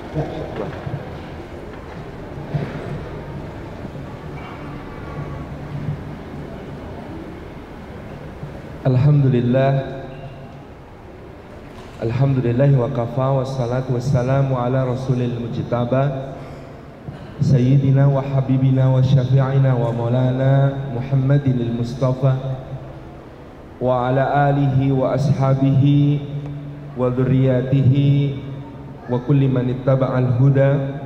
Alhamdulillah, alhamdulillah wa kafa, wassalatu wassalamu ala rasulil mujtaba sayyidina wa habibina wa syafi'ina wa maulana Muhammadin al-Mustafa wa ala alihi wa ashabihi wa dhurriyyatihi wa kulli man ittaba'al huda.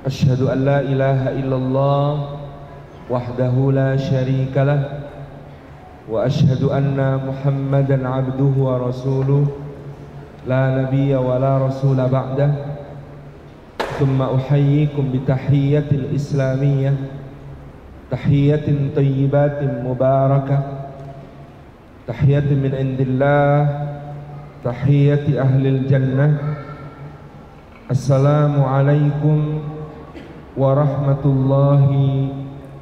Asyhadu an la ilaha illallah wahdahu la syarika lah wa asyhadu anna Muhammadan abduhu wa rasuluh la nabiyya wa la rasula ba'dah. Thumma uhayyikum bi tahiyyatil islamiyyah, tahiyyatin thayyibatin mubarakah, tahiyyatin min indillah, tahiyyati ahlil jannah. Assalamu alaikum warahmatullahi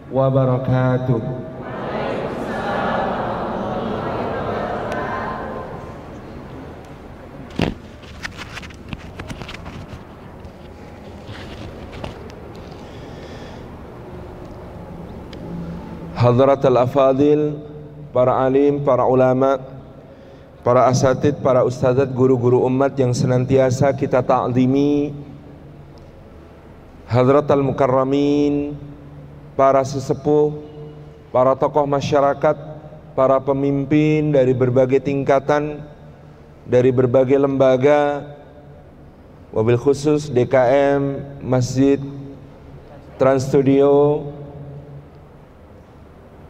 wabarakatuh. Hadratul afadil, para alim, para ulama, para asatid, para ustadzat, guru-guru umat yang senantiasa kita ta'zimi, hadratul mukarramin, para sesepuh, para tokoh masyarakat, para pemimpin dari berbagai tingkatan, dari berbagai lembaga, wabil khusus DKM, Masjid, Trans Studio,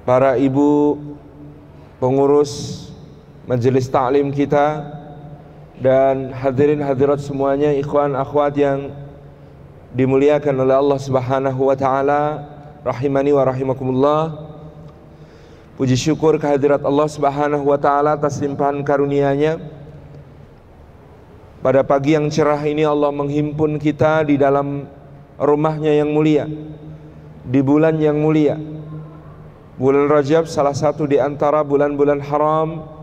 para ibu pengurus majelis taklim kita, dan hadirin hadirat semuanya, ikhwan akhwat yang dimuliakan oleh Allah Subhanahu wa taala, rahimani wa rahimakumullah. Puji syukur kehadirat Allah Subhanahu wa taala atas limpahan karunia-Nya. Pada pagi yang cerah ini Allah menghimpun kita di dalam rumah-Nya yang mulia, di bulan yang mulia, bulan Rajab, salah satu di antara bulan-bulan haram,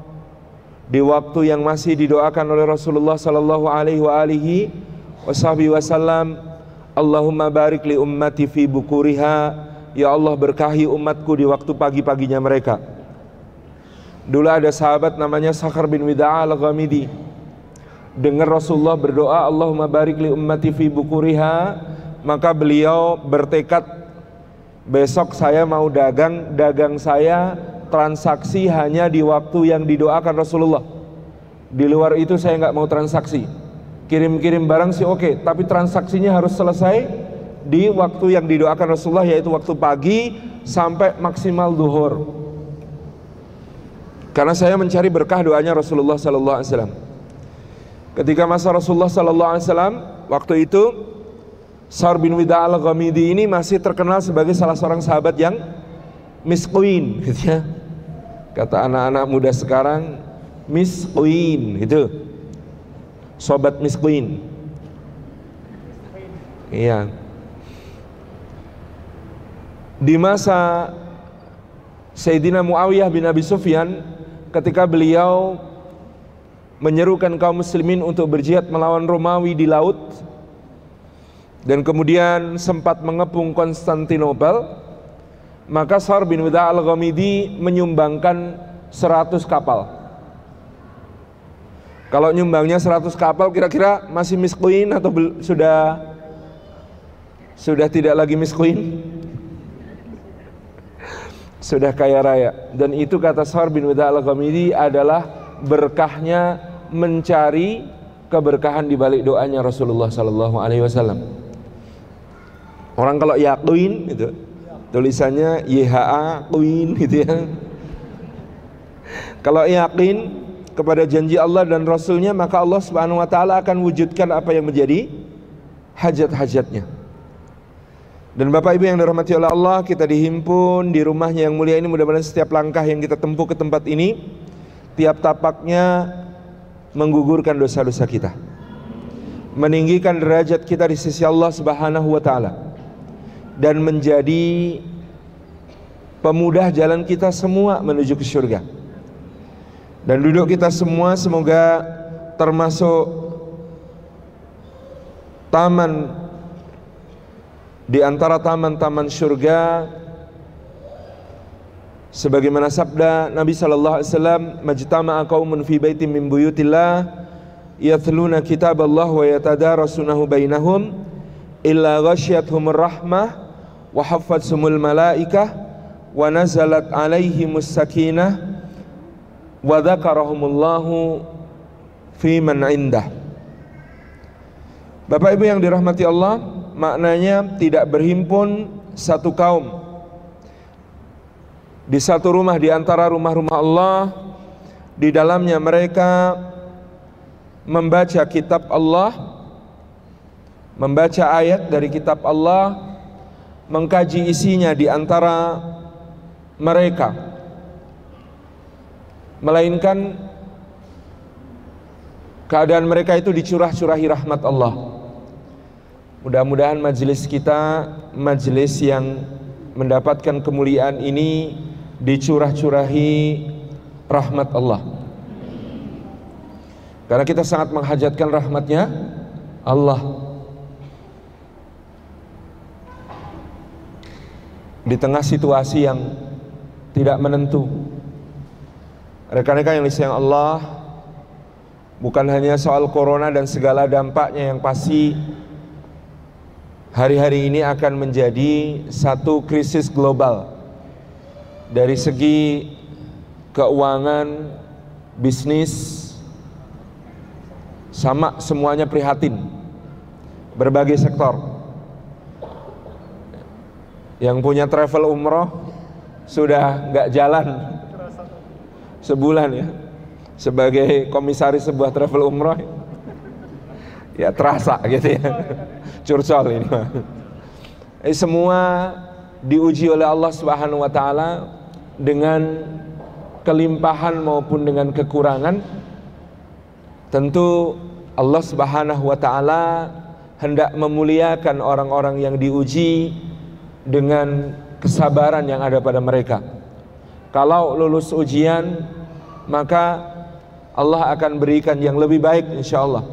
di waktu yang masih didoakan oleh Rasulullah sallallahu alaihi wasallam, Allahumma barik li ummati fi bukuriha, ya Allah berkahi umatku di waktu pagi-paginya mereka. Dulu ada sahabat namanya Sakhar bin Wida'a al-Ghamidi. Dengar Rasulullah berdoa Allahumma barik li ummati fi bukuriha, maka beliau bertekad, besok saya mau dagang saya transaksi hanya di waktu yang didoakan Rasulullah. Di luar itu saya nggak mau transaksi. Kirim-kirim barang sih oke, tapi transaksinya harus selesai di waktu yang didoakan Rasulullah, yaitu waktu pagi sampai maksimal zuhur. Karena saya mencari berkah doanya Rasulullah sallallahu alaihi wasallam. Ketika masa Rasulullah sallallahu alaihi wasallam, waktu itu Sakhar bin Wida'a al-Ghamidi ini masih terkenal sebagai salah seorang sahabat yang miskin, gitu ya. Kata anak-anak muda sekarang, miskin, gitu. Sobat miskin. Iya. Di masa Sayyidina Muawiyah bin Abi Sufyan, ketika beliau menyerukan kaum muslimin untuk berjihad melawan Romawi di laut, dan kemudian sempat mengepung Konstantinopel, maka Sakhar bin Wida'a al-Ghamidi menyumbangkan 100 kapal. Kalau nyumbangnya 100 kapal, kira-kira masih miskin atau sudah tidak lagi miskin? Sudah kaya raya. Dan itu kata Sakhar bin Wida'a al-Ghamidi adalah berkahnya mencari keberkahan di balik doanya Rasulullah sallallahu alaihi wasallam. Orang kalau yakin itu tulisannya YHA Queen gitu ya. Kalau yakin kepada janji Allah dan Rasulnya, maka Allah Subhanahu wa taala akan wujudkan apa yang menjadi hajat-hajatnya. Dan Bapak Ibu yang dirahmati oleh Allah, kita dihimpun di rumahnya yang mulia ini, mudah-mudahan setiap langkah yang kita tempuh ke tempat ini, tiap tapaknya menggugurkan dosa-dosa kita, meninggikan derajat kita di sisi Allah Subhanahu wa taala, dan menjadi pemudah jalan kita semua menuju ke surga. Dan duduk kita semua semoga termasuk taman di antara taman-taman surga, sebagaimana sabda Nabi sallallahu alaihi wasallam, majtama'a qaumun fi baitin min buyutillah yatluna kitaballah wa yatadarasunahu bainahum illa ghasyiyatuhumur rahmah wa haffatsumul malaikah wa nazalat alaihimus sakinah wa dzakarahumullahu fi man indah. Bapak Ibu yang dirahmati Allah, maknanya tidak berhimpun satu kaum di satu rumah di antara rumah-rumah Allah, di dalamnya mereka membaca kitab Allah, membaca ayat dari kitab Allah, mengkaji isinya di antara mereka, melainkan keadaan mereka itu dicurah-curahi rahmat Allah. Mudah-mudahan majelis kita majelis yang mendapatkan kemuliaan ini dicurah-curahi rahmat Allah, karena kita sangat menghajatkan rahmatnya Allah. Di tengah situasi yang tidak menentu, rekan-rekan yang disayang Allah, bukan hanya soal corona dan segala dampaknya yang pasti hari-hari ini akan menjadi satu krisis global dari segi keuangan, bisnis, sama semuanya prihatin, berbagai sektor. Yang punya travel umroh sudah nggak jalan sebulan ya, sebagai komisaris sebuah travel umroh ya terasa gitu ya, curcol ini mah. Semua diuji oleh Allah Subhanahu wa taala dengan kelimpahan maupun dengan kekurangan. Tentu Allah Subhanahu wa taala hendak memuliakan orang-orang yang diuji dengan kesabaran yang ada pada mereka. Kalau lulus ujian, maka Allah akan berikan yang lebih baik insyaallah.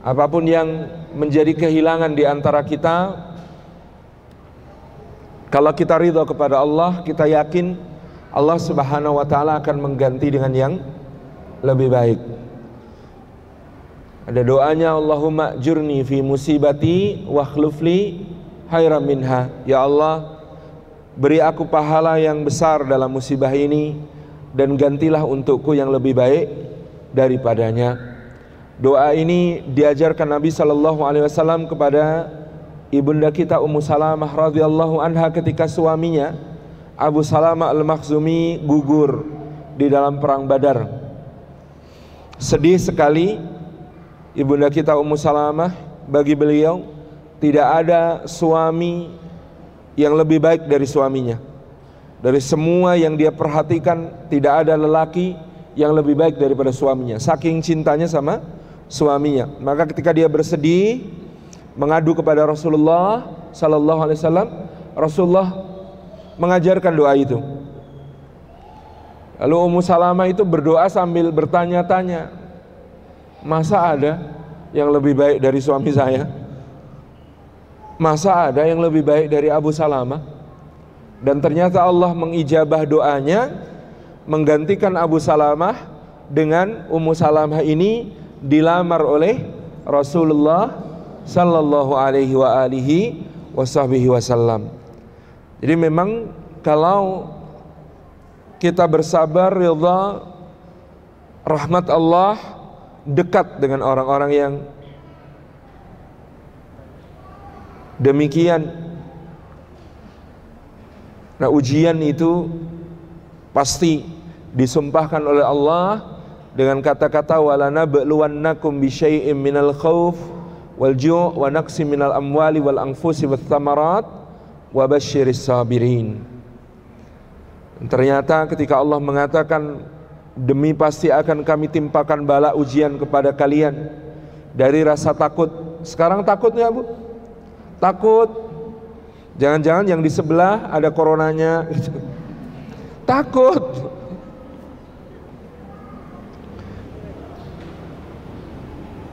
Apapun yang menjadi kehilangan di antara kita, kalau kita ridha kepada Allah, kita yakin Allah Subhanahu wa taala akan mengganti dengan yang lebih baik. Ada doanya, Allahumma jurni fi musibati wa khlufli khairan minha. Ya Allah, beri aku pahala yang besar dalam musibah ini dan gantilah untukku yang lebih baik daripadanya. Doa ini diajarkan Nabi sallallahu alaihi wasallam kepada ibunda kita Ummu Salamah radhiyallahu anha ketika suaminya Abu Salamah Al-Makhzumi gugur di dalam perang Badar. Sedih sekali ibunda kita Ummu Salamah, bagi beliau tidak ada suami yang lebih baik dari suaminya. Dari semua yang dia perhatikan, tidak ada lelaki yang lebih baik daripada suaminya, saking cintanya sama suaminya. Maka ketika dia bersedih mengadu kepada Rasulullah sallallahu alaihi wasallam, Rasulullah mengajarkan doa itu. Lalu Ummu Salamah itu berdoa sambil bertanya-tanya, masa ada yang lebih baik dari suami saya? Masa ada yang lebih baik dari Abu Salamah? Dan ternyata Allah mengijabah doanya, menggantikan Abu Salamah dengan Ummu Salamah ini dilamar oleh Rasulullah sallallahu alaihi wa alihi wasahbihi wasallam. Jadi memang kalau kita bersabar, ridha, rahmat Allah, dekat dengan orang-orang yang demikian. Nah, ujian itu pasti disumpahkan oleh Allah dengan kata-kata wala nabluwannakum bisyai'im minal khauf wal ju' wa naqsim minal amwali wal anfusi wath thamarat wa basyiris sabirin. Ternyata ketika Allah mengatakan demi pasti akan kami timpakan bala ujian kepada kalian dari rasa takut. Sekarang takut nggak Bu? Takut. Jangan-jangan yang di sebelah ada coronanya gitu. Takut.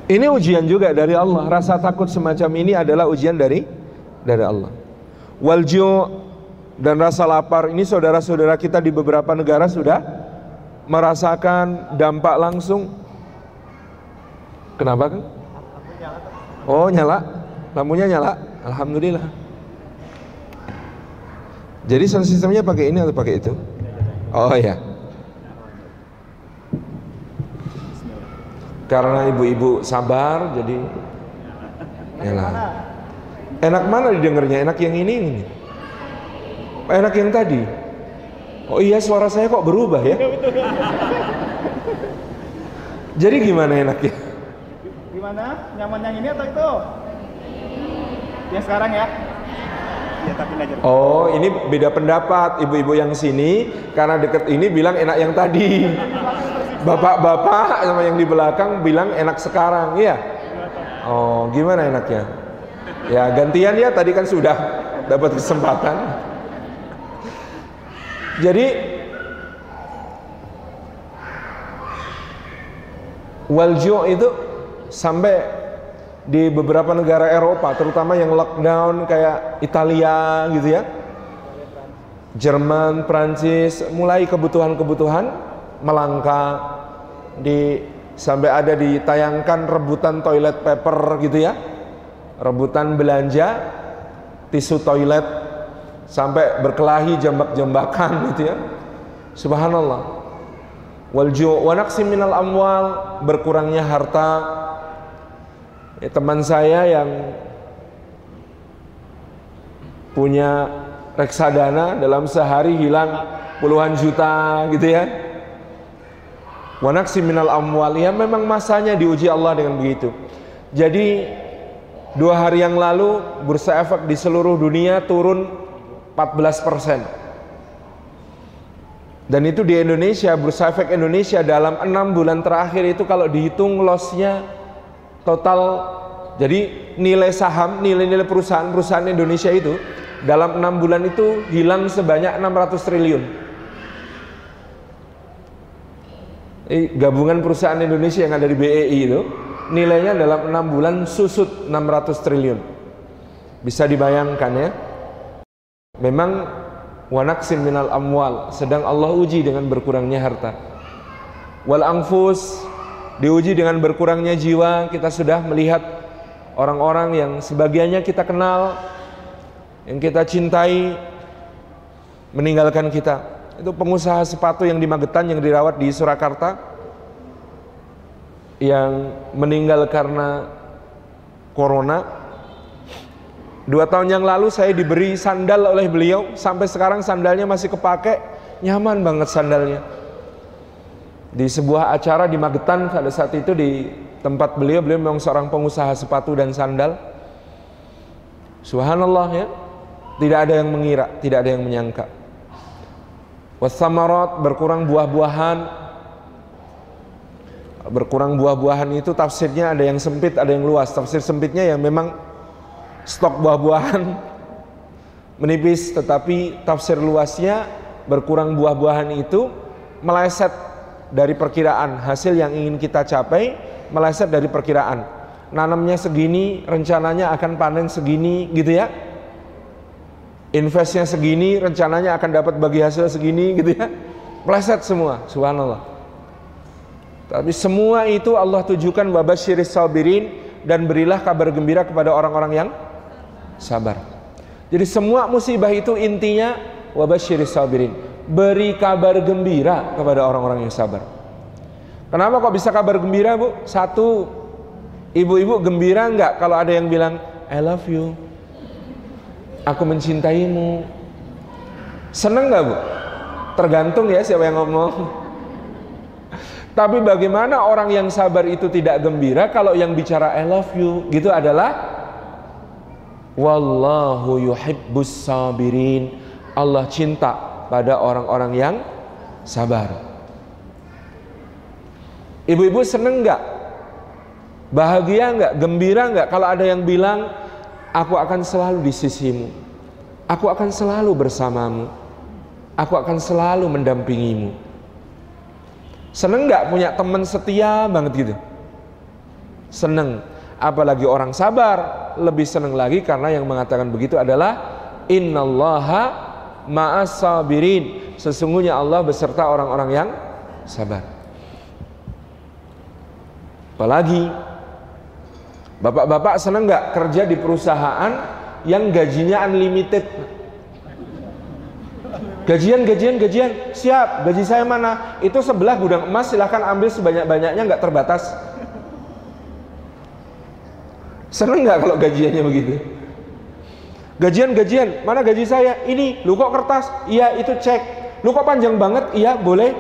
Ini ujian juga dari Allah. Rasa takut semacam ini adalah ujian dari Allah. Walju dan rasa lapar ini saudara-saudara kita di beberapa negara sudah merasakan dampak langsung. Kenapa kan? Oh nyala, lampunya nyala. Alhamdulillah. Jadi sound sistemnya pakai ini atau pakai itu? Oh ya. Karena ibu-ibu sabar, jadi nyala. Enak mana didengarnya? Enak yang ini? Enak yang tadi? Oh iya, suara saya kok berubah ya? Jadi gimana enaknya? Gimana? Nyaman yang ini atau itu? Yang sekarang ya? Ya tapi aja. Oh, ini beda pendapat. Ibu-ibu yang sini karena deket ini bilang enak yang tadi. Bapak-bapak sama yang di belakang bilang enak sekarang, iya? Oh, gimana enaknya? Ya gantian ya, tadi kan sudah dapat kesempatan. Jadi walju itu sampai di beberapa negara Eropa, terutama yang lockdown kayak Italia gitu ya, Jerman, Prancis, mulai kebutuhan-kebutuhan melangka, sampai ada ditayangkan rebutan toilet paper gitu ya, rebutan belanja tisu toilet, sampai berkelahi jambak-jambakan gitu ya. Subhanallah. Walju wa naqsim minal amwal, berkurangnya harta. Ya, teman saya yang punya reksadana dalam sehari hilang puluhan juta gitu ya. Wa naqsim minal amwal, ya memang masanya diuji Allah dengan begitu. Jadi 2 hari yang lalu bursa efek di seluruh dunia turun 14%. Dan itu di Indonesia, bursa efek Indonesia dalam 6 bulan terakhir itu kalau dihitung lossnya total, jadi nilai saham, nilai-nilai perusahaan Indonesia itu dalam 6 bulan itu hilang sebanyak 600 triliun. Gabungan perusahaan Indonesia yang ada di BEI itu nilainya dalam 6 bulan susut 600 triliun. Bisa dibayangkan ya. Memang wa naqsim minal amwal, sedang Allah uji dengan berkurangnya harta. Wal anfus, diuji dengan berkurangnya jiwa. Kita sudah melihat orang-orang yang sebagiannya kita kenal, yang kita cintai, meninggalkan kita. Itu pengusaha sepatu yang di Magetan yang dirawat di Surakarta, yang meninggal karena corona. 2 tahun yang lalu saya diberi sandal oleh beliau, sampai sekarang sandalnya masih kepake, nyaman banget sandalnya. Di sebuah acara di Magetan pada saat itu, di tempat beliau memang seorang pengusaha sepatu dan sandal. Subhanallah ya, tidak ada yang mengira, tidak ada yang menyangka. Wassamarat, berkurang buah-buahan. Berkurang buah-buahan itu tafsirnya ada yang sempit, ada yang luas. Tafsir sempitnya ya memang stok buah-buahan menipis, tetapi tafsir luasnya berkurang buah-buahan itu meleset dari perkiraan. Hasil yang ingin kita capai meleset dari perkiraan. Nanamnya segini, rencananya akan panen segini gitu ya. Investnya segini, rencananya akan dapat bagi hasil segini gitu ya. Meleset semua, subhanallah. Tapi semua itu Allah tujukan wabasyiris sabirin, dan berilah kabar gembira kepada orang-orang yang sabar. Jadi semua musibah itu intinya wabasyiris sabirin, beri kabar gembira kepada orang-orang yang sabar. Kenapa kok bisa kabar gembira, Bu? Satu, ibu-ibu gembira enggak kalau ada yang bilang I love you, aku mencintaimu? Seneng enggak, Bu? Tergantung ya siapa yang ngomong. Tapi bagaimana orang yang sabar itu tidak gembira kalau yang bicara I love you gitu adalah wallahu yuhibbus sabirin, Allah cinta pada orang-orang yang sabar. Ibu-ibu seneng enggak? Bahagia enggak? Gembira enggak kalau ada yang bilang aku akan selalu di sisimu, aku akan selalu bersamamu, aku akan selalu mendampingimu? Seneng nggak punya teman setia banget gitu? senang. Apalagi orang sabar lebih senang lagi, karena yang mengatakan begitu adalah innallaha ma'as sabirin. Sesungguhnya Allah beserta orang-orang yang sabar. Apalagi bapak-bapak senang nggak kerja di perusahaan yang gajinya unlimited? Gajian, siap, gaji saya mana? Itu sebelah gudang emas, silahkan ambil sebanyak-banyaknya, nggak terbatas. Seneng nggak kalau gajiannya begitu? Gajian, mana gaji saya? Ini, lu kok kertas? Iya, itu cek. Lu kok panjang banget? Iya, boleh.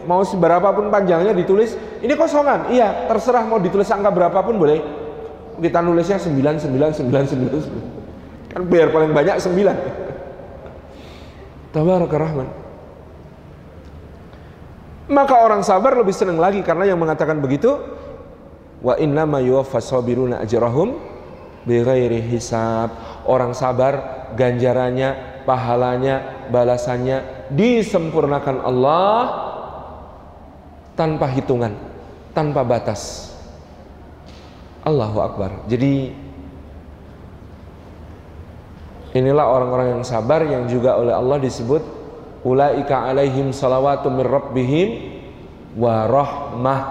Mau seberapapun panjangnya ditulis. Ini kosongan? Iya, terserah mau ditulis angka berapapun boleh. Kita nulisnya 9. Kan biar paling banyak 9. Tabarakar Rahman. Maka orang sabar lebih senang lagi, karena yang mengatakan begitu, wa innama yuwaffas sabiruna ajrahum bighairi hisab. Orang sabar ganjarannya, pahalanya, balasannya disempurnakan Allah tanpa hitungan, tanpa batas. Allahu Akbar. Jadi inilah orang-orang yang sabar, yang juga oleh Allah disebut ulaika alaihim salawatu mir rabbihim wa rahmah.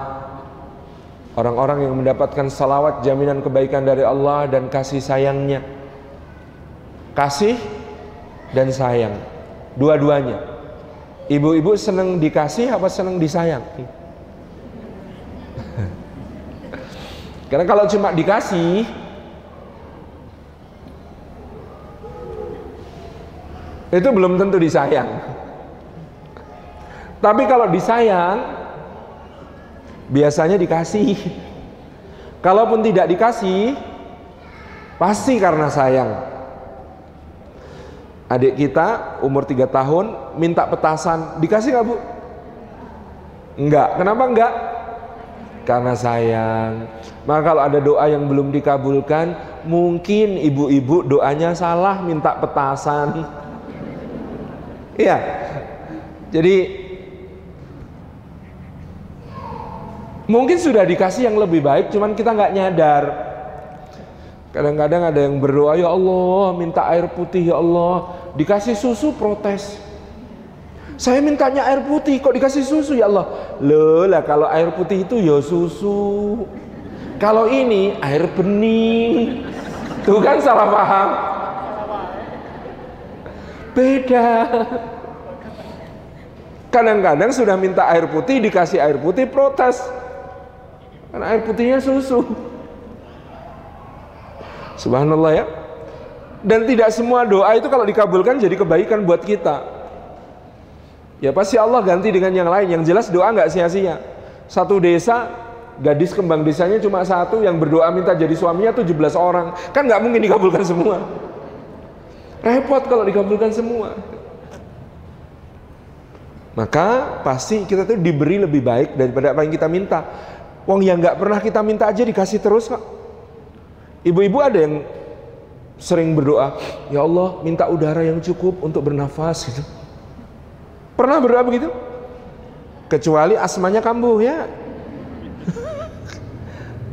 Orang-orang yang mendapatkan salawat, jaminan kebaikan dari Allah dan kasih sayangnya. Kasih dan sayang, dua-duanya. Ibu-ibu senang dikasih apa senang disayang? Karena kalau cuma dikasih, itu belum tentu disayang. Tapi kalau disayang, biasanya dikasih. Kalaupun tidak dikasih, pasti karena sayang. Adik kita umur 3 tahun minta petasan, dikasih nggak Bu? Enggak. Kenapa enggak? Karena sayang. Maka kalau ada doa yang belum dikabulkan, mungkin ibu-ibu doanya salah minta petasan. Iya. Jadi mungkin sudah dikasih yang lebih baik, cuman kita nggak nyadar. Kadang-kadang ada yang berdoa, ya Allah minta air putih ya Allah, dikasih susu protes. Saya mintanya air putih kok dikasih susu ya Allah. Loh lah, kalau air putih itu ya susu, kalau ini air bening. Tuh kan salah paham. Beda. Kadang-kadang sudah minta air putih, dikasih air putih protes, karena air putihnya susu. Subhanallah ya. Dan tidak semua doa itu kalau dikabulkan jadi kebaikan buat kita. Ya pasti Allah ganti dengan yang lain. Yang jelas doa nggak sia-sia. Satu desa, gadis kembang desanya cuma satu, yang berdoa minta jadi suaminya 17 orang. Kan nggak mungkin dikabulkan semua. Repot kalau dikabulkan semua. Maka pasti kita tuh diberi lebih baik daripada apa yang kita minta. Wong yang nggak pernah kita minta aja dikasih terus kok. Ibu-ibu ada yang sering berdoa, ya Allah minta udara yang cukup untuk bernafas gitu. Pernah berdoa begitu? Kecuali asmanya kambuh ya.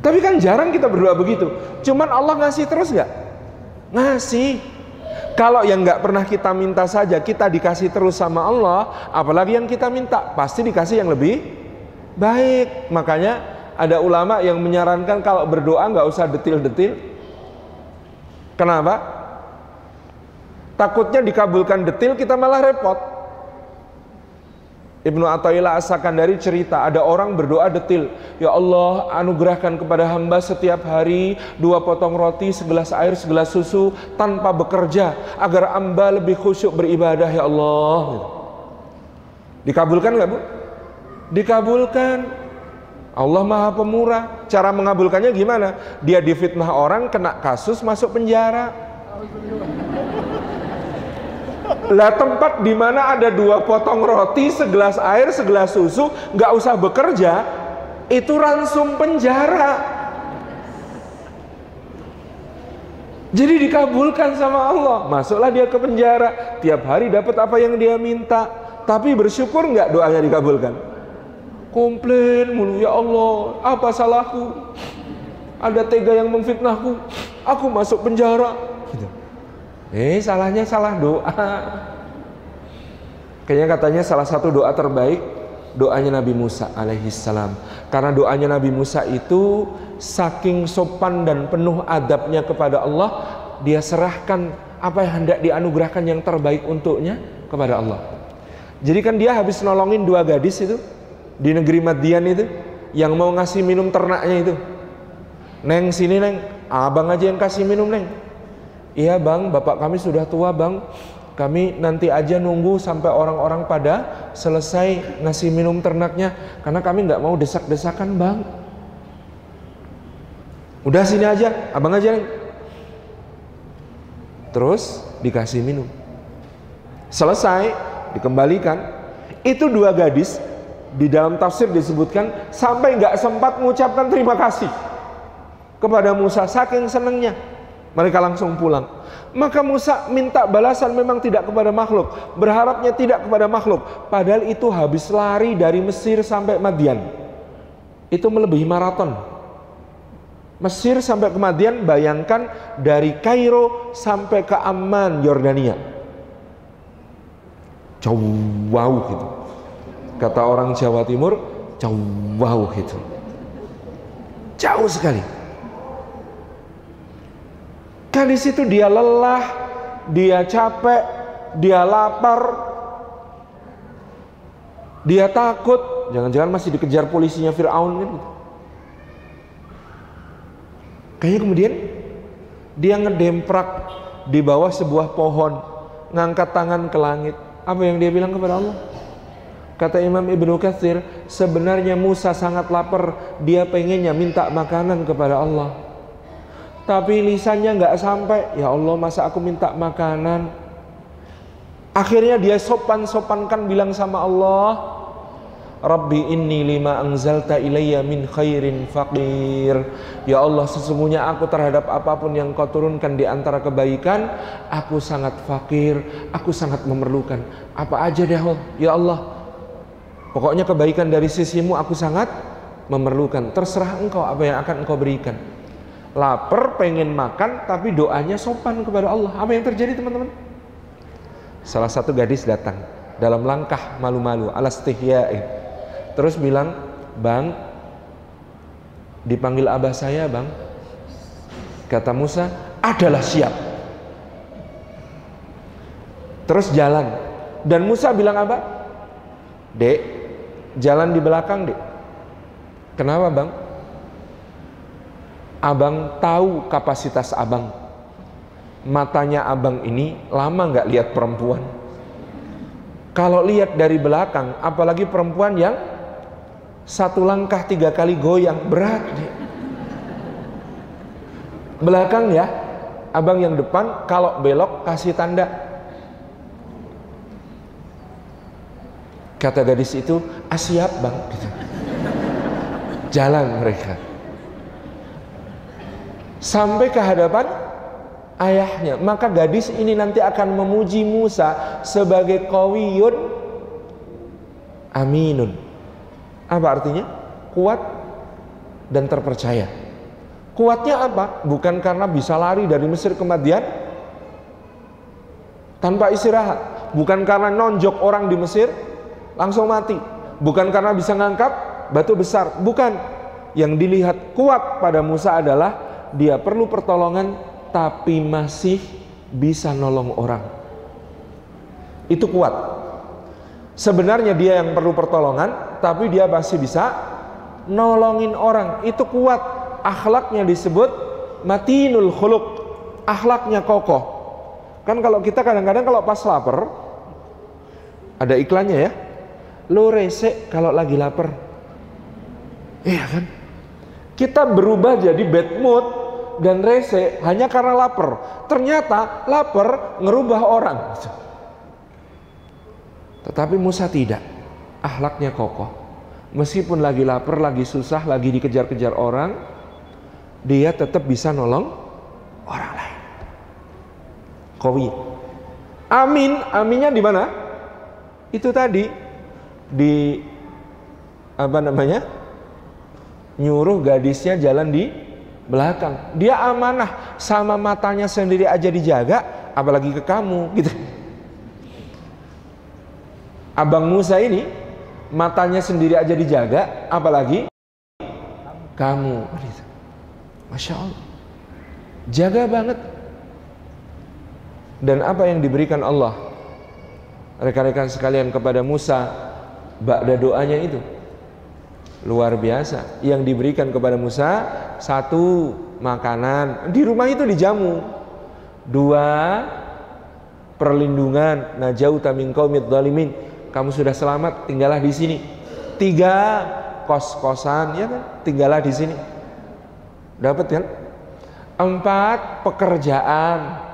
Tapi kan jarang kita berdoa begitu. Cuman Allah ngasih terus nggak? Ngasih. Kalau yang nggak pernah kita minta saja kita dikasih terus sama Allah, apalagi yang kita minta pasti dikasih yang lebih baik. Makanya ada ulama yang menyarankan kalau berdoa nggak usah detil-detil. Kenapa? Takutnya dikabulkan detil kita malah repot. Ibnu Athaillah As-Sakandari cerita, ada orang berdoa detil, ya Allah anugerahkan kepada hamba setiap hari 2 potong roti, segelas air, segelas susu, tanpa bekerja, agar hamba lebih khusyuk beribadah ya Allah. Dikabulkan nggak Bu? Dikabulkan. Allah Maha Pemurah. Cara mengabulkannya gimana? Dia difitnah orang, kena kasus, masuk penjara. Lah tempat di mana ada 2 potong roti, segelas air, segelas susu, nggak usah bekerja, itu ransum penjara. Jadi dikabulkan sama Allah. Masuklah dia ke penjara, tiap hari dapat apa yang dia minta. Tapi bersyukur nggak doanya dikabulkan? Komplain mulu, ya Allah apa salahku? ada tega yang memfitnahku, aku masuk penjara. Gitu. Salahnya salah doa. Kayaknya katanya salah satu doa terbaik doanya Nabi Musa alaihissalam. Karena doanya Nabi Musa itu saking sopan dan penuh adabnya kepada Allah, dia serahkan apa yang hendak dianugerahkan yang terbaik untuknya kepada Allah. Jadi kan dia habis nolongin 2 gadis itu di negeri Madian itu, yang mau ngasih minum ternaknya itu. Neng sini neng, abang aja yang kasih minum neng. Iya bang, bapak kami sudah tua bang, kami nanti aja nunggu sampai orang-orang pada selesai ngasih minum ternaknya, karena kami nggak mau desak-desakan bang. Udah sini aja, abang aja neng. Terus dikasih minum, selesai dikembalikan. Itu 2 gadis di dalam tafsir disebutkan sampai nggak sempat mengucapkan terima kasih kepada Musa, saking senengnya mereka langsung pulang. Maka Musa minta balasan memang tidak kepada makhluk, berharapnya tidak kepada makhluk, padahal itu habis lari dari Mesir sampai Madian, itu melebihi maraton. Mesir sampai ke Madian, bayangkan dari Kairo sampai ke Amman, Yordania, jauh gitu. Kata orang Jawa Timur, jauh gitu, jauh sekali. Kan di situ dia lelah, dia capek, dia lapar, dia takut, jangan-jangan masih dikejar polisinya Fir'aun kan? Kayaknya kemudian dia ngedemprak di bawah sebuah pohon, ngangkat tangan ke langit. Apa yang dia bilang kepada Allah? Kata Imam Ibnu Katsir, sebenarnya Musa sangat lapar, dia pengennya minta makanan kepada Allah, tapi lisannya nggak sampai. Ya Allah, masa aku minta makanan? Akhirnya dia sopan-sopankan bilang sama Allah, Rabbi inni lima anzalta ilayya min khairin faqir. Ya Allah, sesungguhnya aku terhadap apapun yang kau turunkan di antara kebaikan, aku sangat fakir, aku sangat memerlukan. Apa aja deh ya Allah, pokoknya kebaikan dari sisimu aku sangat memerlukan. Terserah engkau apa yang akan engkau berikan. Lapar, pengen makan, tapi doanya sopan kepada Allah. Apa yang terjadi teman-teman? Salah satu gadis datang dalam langkah malu-malu, alastihya'i. Terus bilang, bang, dipanggil abah saya bang. Kata Musa, adalah siap. Terus jalan. Dan Musa bilang abah, dek, jalan di belakang dek. Kenapa bang? Abang tahu kapasitas abang. Matanya abang ini lama nggak lihat perempuan. Kalau lihat dari belakang, apalagi perempuan yang 1 langkah 3 kali goyang, berat deh. Belakang ya, abang yang depan, kalau belok kasih tanda. Kata gadis itu, siap bang. Jalan mereka sampai ke hadapan ayahnya. Maka gadis ini nanti akan memuji Musa sebagai qawiyun aminun. Apa artinya? Kuat dan terpercaya. Kuatnya apa? Bukan karena bisa lari dari Mesir ke Madian tanpa istirahat, bukan karena nonjok orang di Mesir langsung mati, bukan karena bisa ngangkat batu besar, bukan. Yang dilihat kuat pada Musa adalah dia perlu pertolongan tapi masih bisa nolong orang. Itu kuat. Sebenarnya dia yang perlu pertolongan tapi dia masih bisa nolongin orang. Itu kuat. Akhlaknya disebut matinul khuluq, akhlaknya kokoh. Kan kalau kita kadang-kadang kalau pas lapar, ada iklannya ya, lo resek kalau lagi lapar. Iya kan? Kita berubah jadi bad mood dan rese hanya karena lapar. Ternyata lapar ngerubah orang. Tetapi Musa tidak. Akhlaknya kokoh. Meskipun lagi lapar, lagi susah, lagi dikejar-kejar orang, dia tetap bisa nolong orang lain. Qawi. Amin, aminnya di mana? Itu tadi di nyuruh gadisnya jalan di belakang. Dia amanah, sama matanya sendiri aja dijaga, apalagi ke kamu gitu. Abang Musa ini matanya sendiri aja dijaga, apalagi kamu. Masya Allah, jaga banget. Dan apa yang diberikan Allah, rekan-rekan sekalian, kepada Musa ba'da doanya itu luar biasa. Yang diberikan kepada Musa, satu, makanan, di rumah itu dijamu. Dua, perlindungan, najauta min qaumidz zalimin, kamu sudah selamat, tinggallah di sini. Tiga, kos-kosan, ya kan, tinggallah di sini. Dapat kan? Empat, pekerjaan.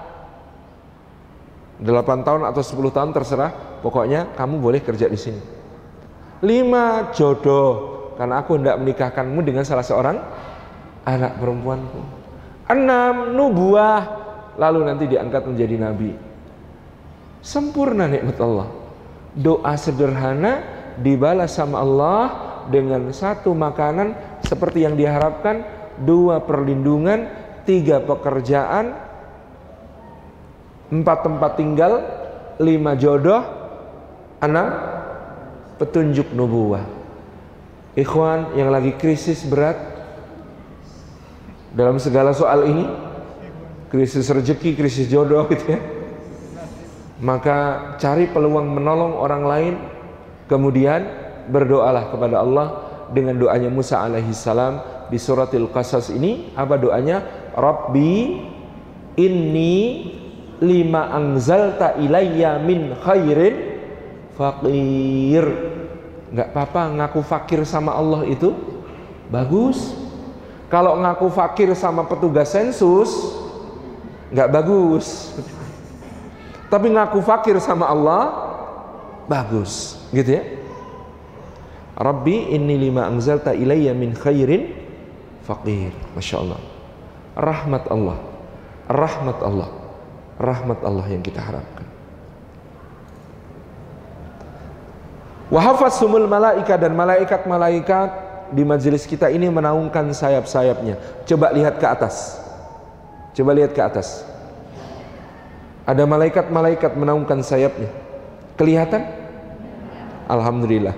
8 tahun atau 10 tahun terserah, pokoknya kamu boleh kerja di sini. 5, jodoh, karena aku hendak menikahkanmu dengan salah seorang anak perempuanku. 6, nubuah, lalu nanti diangkat menjadi nabi. Sempurna nikmat Allah. Doa sederhana dibalas sama Allah dengan 1 makanan seperti yang diharapkan, 2 perlindungan, 3 pekerjaan, 4 tempat tinggal, 5 jodoh, 6 petunjuk nubuwah. Ikhwan yang lagi krisis berat dalam segala soal ini, krisis rezeki, krisis jodoh gitu ya, maka cari peluang menolong orang lain, kemudian berdoalah kepada Allah dengan doanya Musa alaihissalam di suratil Qasas ini. Apa doanya? Rabbi inni lima anzalta ilayya min khairin faqir. Nggak apa-apa ngaku fakir sama Allah, itu bagus. Kalau ngaku fakir sama petugas sensus nggak bagus. Tapi ngaku fakir sama Allah bagus, gitu ya. Rabbi inni lima anzalta ilayya min khairin faqir. Masya Allah, rahmat Allah, rahmat Allah, rahmat Allah yang kita harapkan. Wahafaz sumul malaika, dan malaikat-malaikat di majelis kita ini menaungkan sayap-sayapnya. Coba lihat ke atas. Coba lihat ke atas. Ada malaikat-malaikat menaungkan sayapnya. Kelihatan? Alhamdulillah.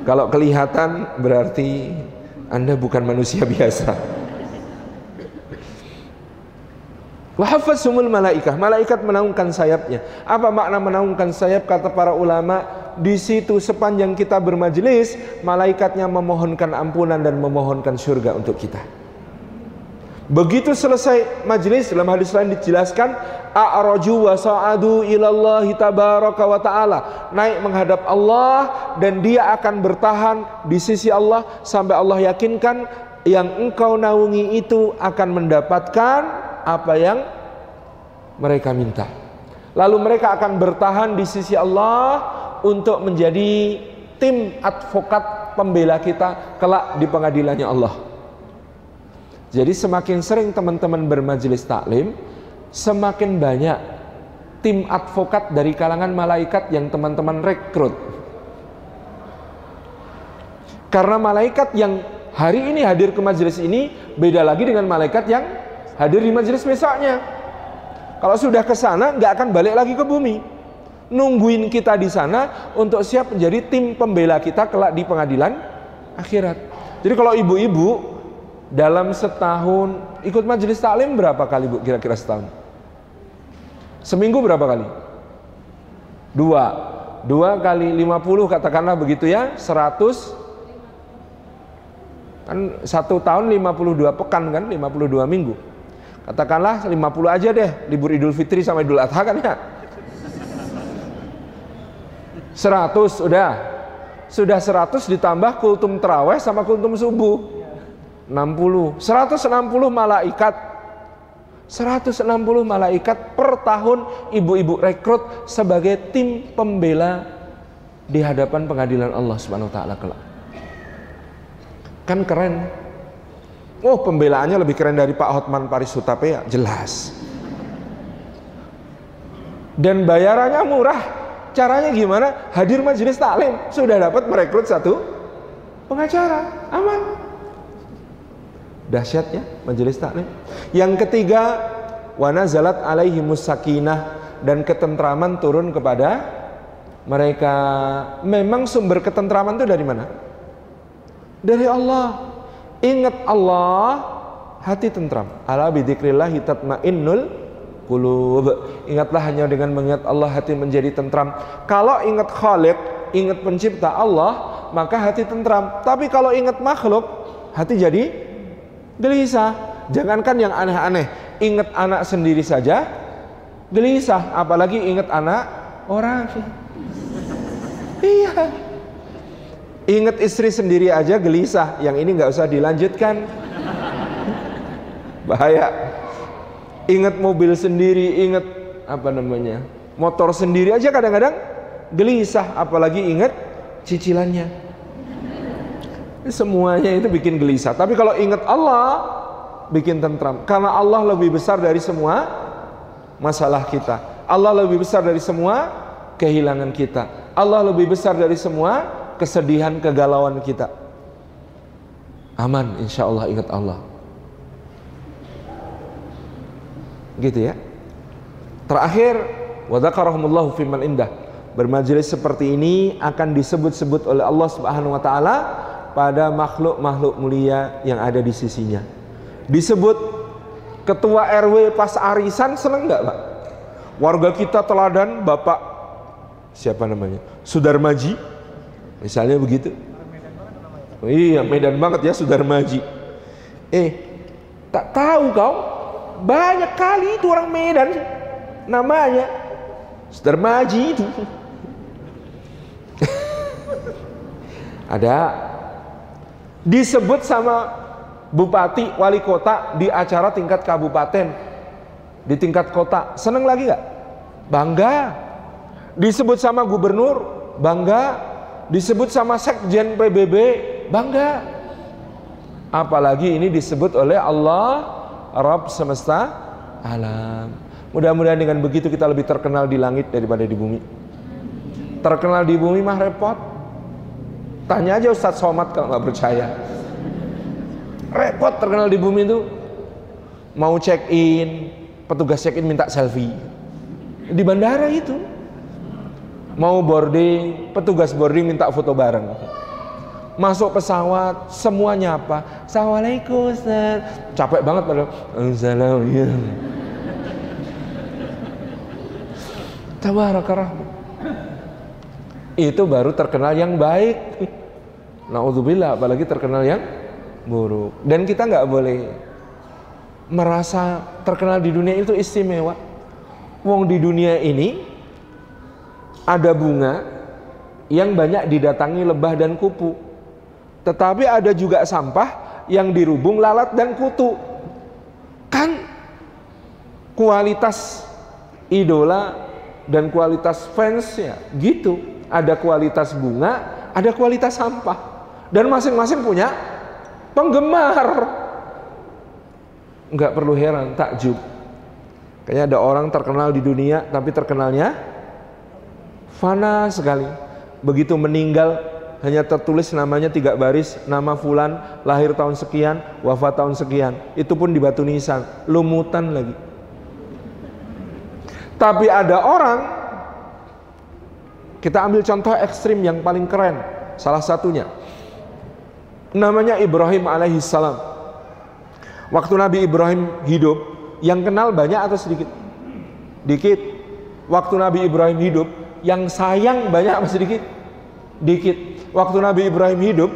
Kalau kelihatan berarti Anda bukan manusia biasa. Wahafaz sumul malaikah, malaikat menaungkan sayapnya. Apa makna menaungkan sayap? Kata para ulama, di situ sepanjang kita bermajelis, malaikatnya memohonkan ampunan dan memohonkan surga untuk kita. Begitu selesai majelis, dalam hadis lain dijelaskan, a'raju wa sa'adu ilallahi tabaraka wa ta'ala, naik menghadap Allah dan dia akan bertahan di sisi Allah sampai Allah yakinkan yang engkau naungi itu akan mendapatkan apa yang mereka minta. Lalu mereka akan bertahan di sisi Allah untuk menjadi tim advokat pembela kita kelak di pengadilannya Allah. Jadi semakin sering teman-teman bermajelis taklim, semakin banyak tim advokat dari kalangan malaikat yang teman-teman rekrut. Karena malaikat yang hari ini hadir ke majelis ini beda lagi dengan malaikat yang hadir di majelis besoknya. Kalau sudah ke sana nggak akan balik lagi ke bumi, nungguin kita di sana untuk siap menjadi tim pembela kita kelak di pengadilan akhirat. Jadi kalau ibu-ibu dalam setahun ikut majelis taklim berapa kali Bu? Kira-kira setahun? Seminggu berapa kali? 2 kali 50 katakanlah begitu ya, 100. Kan 1 tahun 52 pekan kan, 52 minggu. Katakanlah 50 aja deh, libur Idul Fitri sama Idul Adha kan ya. 100 udah. Sudah 100 ditambah kultum terawih sama kultum subuh. 60. 160 malaikat. 160 malaikat per tahun ibu-ibu rekrut sebagai tim pembela di hadapan pengadilan Allah Subhanahu wa taala kelak. Kan keren. Oh, pembelaannya lebih keren dari Pak Hotman Paris Hutapea, jelas. Dan bayarannya murah. Caranya gimana? Hadir majelis taklim, sudah dapat merekrut 1 pengacara, aman. Dahsyatnya majelis taklim. Yang ketiga, wa nazalat alaihimus sakinah, dan ketentraman turun kepada mereka. Memang sumber ketentraman itu dari mana? Dari Allah. Ingat Allah, hati tentram. Ala bidzikrillahi tatmainnul qulub. Ingatlah, hanya dengan mengingat Allah hati menjadi tentram. Kalau ingat Khaliq, ingat pencipta Allah, maka hati tentram. Tapi kalau ingat makhluk, hati jadi gelisah. Jangankan yang aneh-aneh, ingat anak sendiri saja gelisah, apalagi ingat anak orang. Iya. Ingat istri sendiri aja gelisah, yang ini nggak usah dilanjutkan. Bahaya. Ingat mobil sendiri, ingat motor sendiri aja kadang-kadang gelisah, apalagi ingat cicilannya. Semuanya itu bikin gelisah. Tapi kalau ingat Allah, bikin tentram. Karena Allah lebih besar dari semua masalah kita. Allah lebih besar dari semua kehilangan kita. Allah lebih besar dari semua kesedihan, kegalauan kita. Aman, insya Allah ingat Allah. Gitu ya. Terakhir, wa dzakarahumullahu fiman indah. Bermajelis seperti ini akan disebut-sebut oleh Allah Subhanahu wa taala pada makhluk-makhluk mulia yang ada di sisinya. Disebut ketua RW pas arisan, seneng nggak Pak? Warga kita teladan Bapak siapa namanya? Sudarmaji, misalnya begitu. Oh, iya, Medan banget ya Sudarmaji. Tak tahu kau, banyak kali itu orang Medan namanya Sudarmaji itu. Ada disebut sama bupati, wali kota di acara tingkat kabupaten, di tingkat kota, seneng lagi gak? Bangga. Disebut sama gubernur, bangga. Disebut sama sekjen PBB, bangga. Apalagi ini disebut oleh Allah, Rabb semesta alam. Mudah-mudahan dengan begitu kita lebih terkenal di langit daripada di bumi. Terkenal di bumi mah repot. Tanya aja Ustadz Somad kalau nggak percaya. Repot terkenal di bumi itu. Mau check in, petugas check in minta selfie di bandara itu. Mau boarding, petugas boarding minta foto bareng. Masuk pesawat, semuanya apa? Assalamualaikum Ustaz. Capek banget padahal. Assalamualaikum. Tabarakallah. Itu baru terkenal yang baik. Na'udzubillah, apalagi terkenal yang buruk. Dan kita nggak boleh merasa terkenal di dunia itu istimewa. Wong di dunia ini ada bunga yang banyak didatangi lebah dan kupu, tetapi ada juga sampah yang dirubung lalat dan kutu. Kan kualitas idola dan kualitas fansnya gitu. Ada kualitas bunga, ada kualitas sampah, dan masing-masing punya penggemar. Nggak perlu heran, takjub. Kayaknya ada orang terkenal di dunia, tapi terkenalnya fana sekali. Begitu meninggal, hanya tertulis namanya 3 baris, nama fulan, lahir tahun sekian, wafat tahun sekian. Itu pun di batu nisan, lumutan lagi. Tapi ada orang, kita ambil contoh ekstrim yang paling keren, salah satunya namanya Ibrahim alaihissalam. Waktu Nabi Ibrahim hidup, yang kenal banyak atau sedikit? Dikit. Waktu Nabi Ibrahim hidup, yang sayang banyak atau sedikit? Dikit. Waktu Nabi Ibrahim hidup,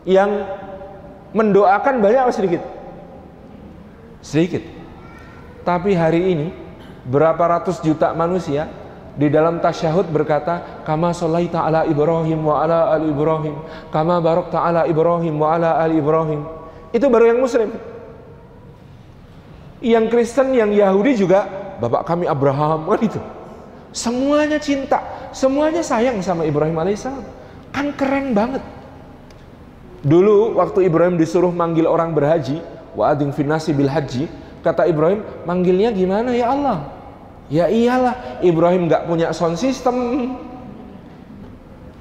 yang mendoakan banyak atau sedikit? Sedikit. Tapi hari ini berapa ratus juta manusia di dalam tasyahud berkata, kama sholaita ala Ibrahim wa ala ali Ibrahim, kama barakta ala Ibrahim wa ala ali Ibrahim. Itu baru yang muslim. Yang Kristen, yang Yahudi juga, bapak kami Abraham, kan itu. Semuanya cinta, semuanya sayang sama Ibrahim alaihissalam. Kan keren banget. Dulu waktu Ibrahim disuruh manggil orang berhaji, wa adzin fin nasi bil haji, kata Ibrahim, manggilnya gimana ya Allah? Ya iyalah, Ibrahim nggak punya sound system,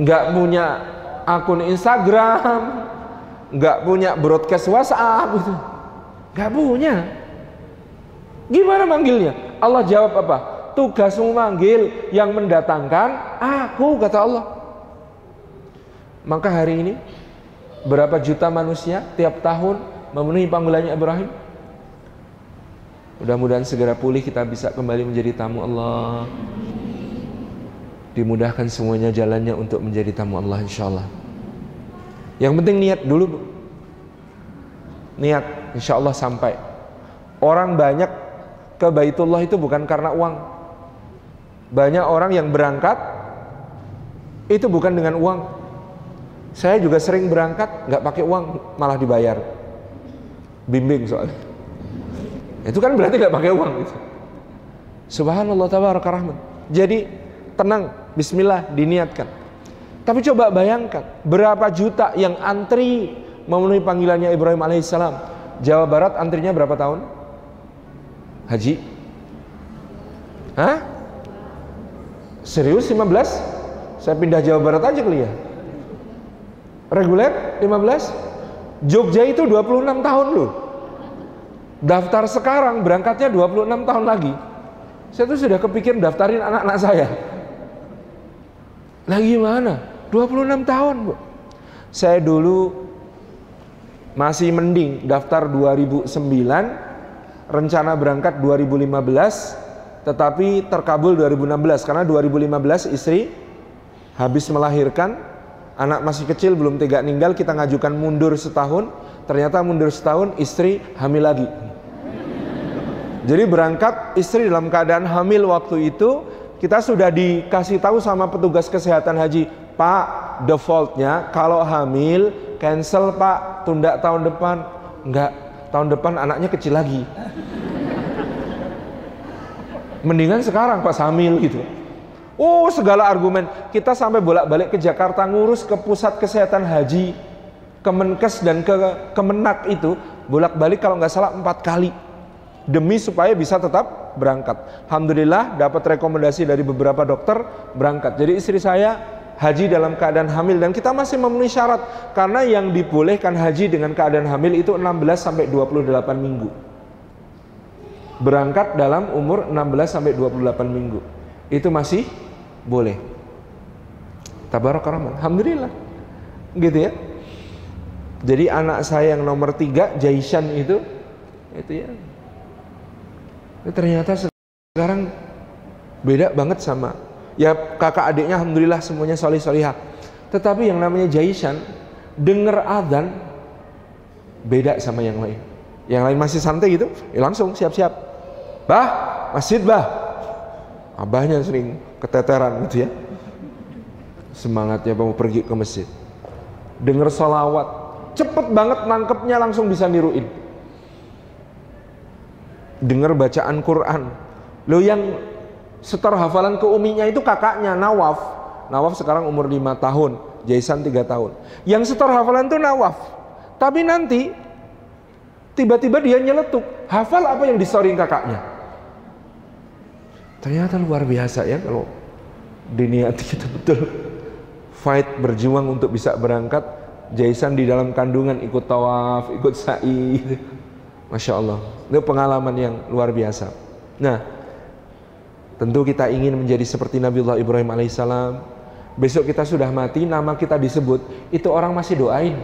nggak punya akun Instagram, nggak punya broadcast WhatsApp gitu, nggak punya. Gimana manggilnya? Allah jawab apa? Tugasmu manggil, yang mendatangkan aku, kata Allah. Maka hari ini berapa juta manusia tiap tahun memenuhi panggilannya Ibrahim? Mudah-mudahan segera pulih, kita bisa kembali menjadi tamu Allah. Dimudahkan semuanya jalannya untuk menjadi tamu Allah insyaallah. Yang penting niat dulu, Bu. Niat, insyaallah sampai. Orang banyak ke Baitullah itu bukan karena uang. Banyak orang yang berangkat itu bukan dengan uang. Saya juga sering berangkat nggak pakai uang, malah dibayar. Bimbing soalnya. Itu kan berarti nggak pakai uang gitu. Subhanallah tabaraka rahman. Jadi tenang, bismillah, diniatkan. Tapi coba bayangkan berapa juta yang antri memenuhi panggilannya Ibrahim alaihissalam. Jawa Barat antrinya berapa tahun? Haji? Hah? Serius 15? Saya pindah Jawa Barat aja kali ya. Reguler 15? Jogja itu 26 tahun loh. Daftar sekarang berangkatnya 26 tahun lagi. Saya tuh sudah kepikir daftarin anak-anak saya. Lagi mana? 26 tahun, Bu. Saya dulu masih mending daftar 2009, rencana berangkat 2015, tetapi terkabul 2016 karena 2015 istri habis melahirkan, anak masih kecil belum tega ninggal, kita ngajukan mundur setahun. Ternyata mundur setahun istri hamil lagi. Jadi berangkat istri dalam keadaan hamil waktu itu, kita sudah dikasih tahu sama petugas kesehatan haji, Pak, defaultnya kalau hamil cancel Pak, tunda tahun depan. Enggak, tahun depan anaknya kecil lagi. Mendingan sekarang pas hamil gitu. Oh, segala argumen. Kita sampai bolak-balik ke Jakarta ngurus ke pusat kesehatan haji, Kemenkes dan ke Kemenak itu bolak-balik kalau nggak salah 4 kali demi supaya bisa tetap berangkat. Alhamdulillah dapat rekomendasi dari beberapa dokter berangkat. Jadi istri saya haji dalam keadaan hamil dan kita masih memenuhi syarat karena yang dibolehkan haji dengan keadaan hamil itu 16 sampai 28 minggu. Berangkat dalam umur 16 sampai 28 minggu. Itu masih boleh. Tabarakallah. Alhamdulillah. Gitu ya. Jadi anak saya yang nomor 3 Jaisan itu ya. Ternyata sekarang beda banget sama ya kakak adiknya, alhamdulillah semuanya solih-solihah. Tetapi yang namanya Jaisan denger adzan beda sama yang lain. Yang lain masih santai gitu, langsung siap-siap. Bah, masjid bah. Abahnya sering keteteran gitu ya. Semangatnya mau pergi ke masjid. Denger sholawat, cepet banget nangkepnya, langsung bisa niruin. Dengar bacaan Quran. Lo yang setor hafalan ke uminya itu kakaknya Nawaf. Nawaf sekarang umur 5 tahun, Jaisan 3 tahun. Yang setor hafalan itu Nawaf. Tapi nanti tiba-tiba dia nyeletuk, hafal apa yang distorin kakaknya. Ternyata luar biasa ya kalau diniati kita betul. Fight, berjuang untuk bisa berangkat. Jaisan di dalam kandungan ikut tawaf, ikut sa'i. Masya Allah, itu pengalaman yang luar biasa. Nah, tentu kita ingin menjadi seperti Nabiullah Ibrahim alaihissalam. Besok kita sudah mati, nama kita disebut, itu orang masih doain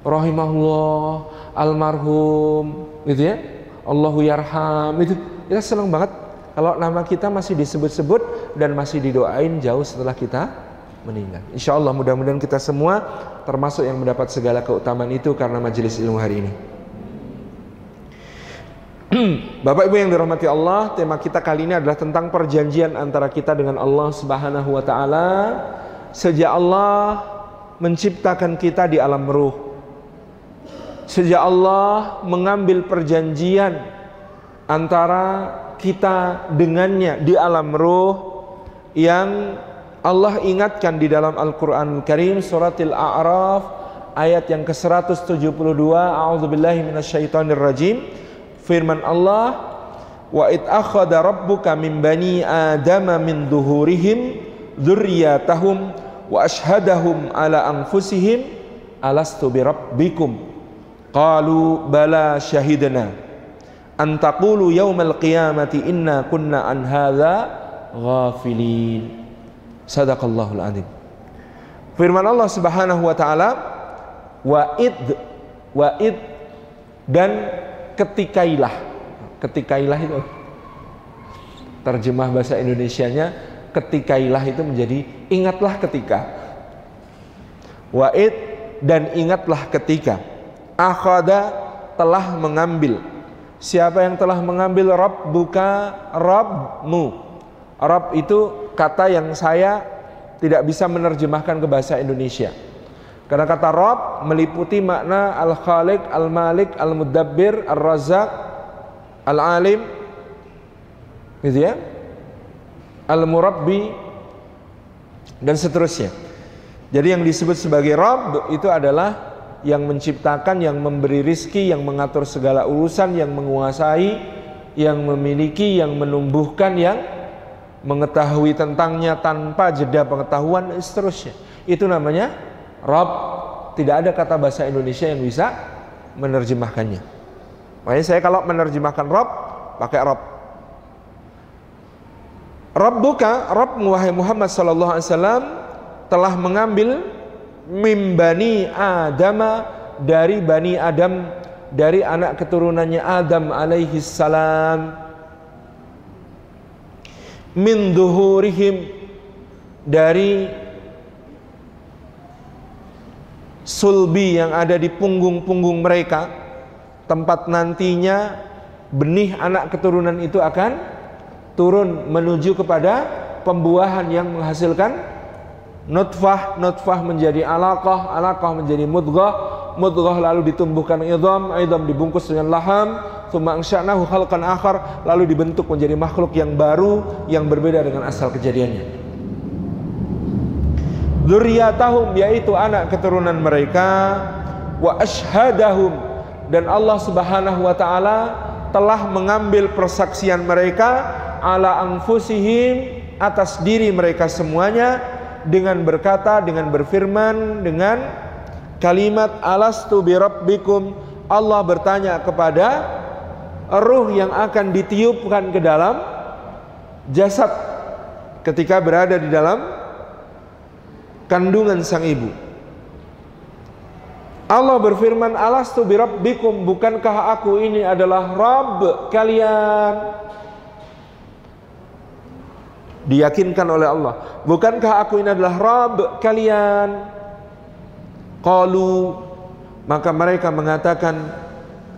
rahimahullah, almarhum, gitu ya, Allahu yarham. Itu kita senang banget kalau nama kita masih disebut-sebut dan masih didoain jauh setelah kita meninggal. Insya Allah mudah-mudahan kita semua termasuk yang mendapat segala keutamaan itu karena majelis ilmu hari ini. Bapak Ibu yang dirahmati Allah, tema kita kali ini adalah tentang perjanjian antara kita dengan Allah Subhanahu wa taala sejak Allah menciptakan kita di alam ruh. Sejak Allah mengambil perjanjian antara kita dengannya di alam ruh yang Allah ingatkan di dalam Al-Qur'an Karim suratil A'raf ayat yang ke-172, a'udzubillahi minasyaitonirrajim. Firman Allah, wa id akhadha rabbuka min bani adama min zuhurihim dzurriyyatahum wa ashhadahum ala anfusihim alastu birabbikum qalu bala syahidna an taqulu yaumal qiyamati inna kunna an hadza ghafilin. Sadaqallahul adzim. Firman Allah Subhanahu wa taala, wa'id dan ketikailah. Ketikailah itu terjemah bahasa Indonesianya, ketikailah itu menjadi ingatlah ketika. Wa'id dan ingatlah ketika. Akhada telah mengambil. Siapa yang telah mengambil? Rabbuka, Rabbmu. Rabb itu kata yang saya tidak bisa menerjemahkan ke bahasa Indonesia. Karena kata Rabb meliputi makna Al-Khaliq, Al-Malik, Al-Mudabbir, Al-Razzaq, Al-Alim, gitu ya, Al-Murabbi, dan seterusnya. Jadi yang disebut sebagai Rabb itu adalah yang menciptakan, yang memberi rizki, yang mengatur segala urusan, yang menguasai, yang memiliki, yang menumbuhkan, yang mengetahui tentangnya tanpa jeda pengetahuan, dan seterusnya. Itu namanya Rabb. Tidak ada kata bahasa Indonesia yang bisa menerjemahkannya. Makanya saya kalau menerjemahkan Rabb pakai Rabb. Rabbuka, Rabb wahai Muhammad sallallahu alaihi wasallam, telah mengambil mim bani Adama, dari bani Adam, dari anak keturunannya Adam alaihi salam, min duhurihim, dari sulbi yang ada di punggung-punggung mereka, tempat nantinya benih anak keturunan itu akan turun menuju kepada pembuahan yang menghasilkan nutfah, nutfah menjadi alaqah, alaqah menjadi mudghah, mudghah lalu ditumbuhkan idham, idham dibungkus dengan laham, tsumma ansha'nahu khalqan akhar, lalu dibentuk menjadi makhluk yang baru yang berbeda dengan asal kejadiannya. Dzurriyyatahum, yaitu anak keturunan mereka, wa ashhadahum, dan Allah Subhanahu wa taala telah mengambil persaksian mereka ala anfusihim, atas diri mereka semuanya, dengan berkata, dengan berfirman, dengan kalimat alastu birabbikum. Allah bertanya kepada ruh yang akan ditiupkan ke dalam jasad ketika berada di dalam kandungan sang ibu. Allah berfirman, alastu birabbikum, bukankah aku ini adalah Rabb kalian? Diyakinkan oleh Allah, bukankah aku ini adalah Rabb kalian? Qalu, maka mereka mengatakan,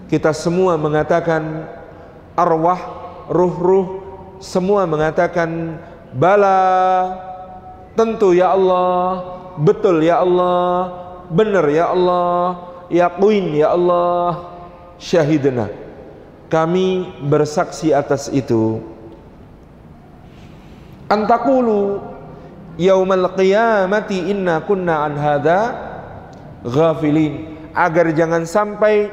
kita semua mengatakan, arwah, ruh-ruh semua mengatakan, bala, tentu ya Allah, betul ya Allah, benar ya Allah, yaquin ya Allah, syahidna, kami bersaksi atas itu. Antakulu yaumal qiyamati inna kunna an hadza ghafilin, agar jangan sampai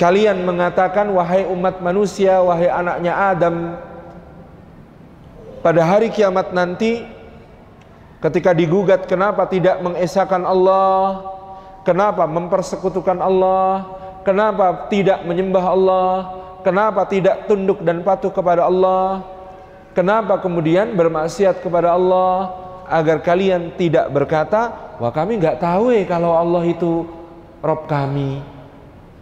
kalian mengatakan, wahai umat manusia, wahai anaknya Adam, pada hari kiamat nanti ketika digugat kenapa tidak mengesahkan Allah, kenapa mempersekutukan Allah, kenapa tidak menyembah Allah, kenapa tidak tunduk dan patuh kepada Allah, kenapa kemudian bermaksiat kepada Allah, agar kalian tidak berkata, wah kami nggak tahu kalau Allah itu Rabb kami.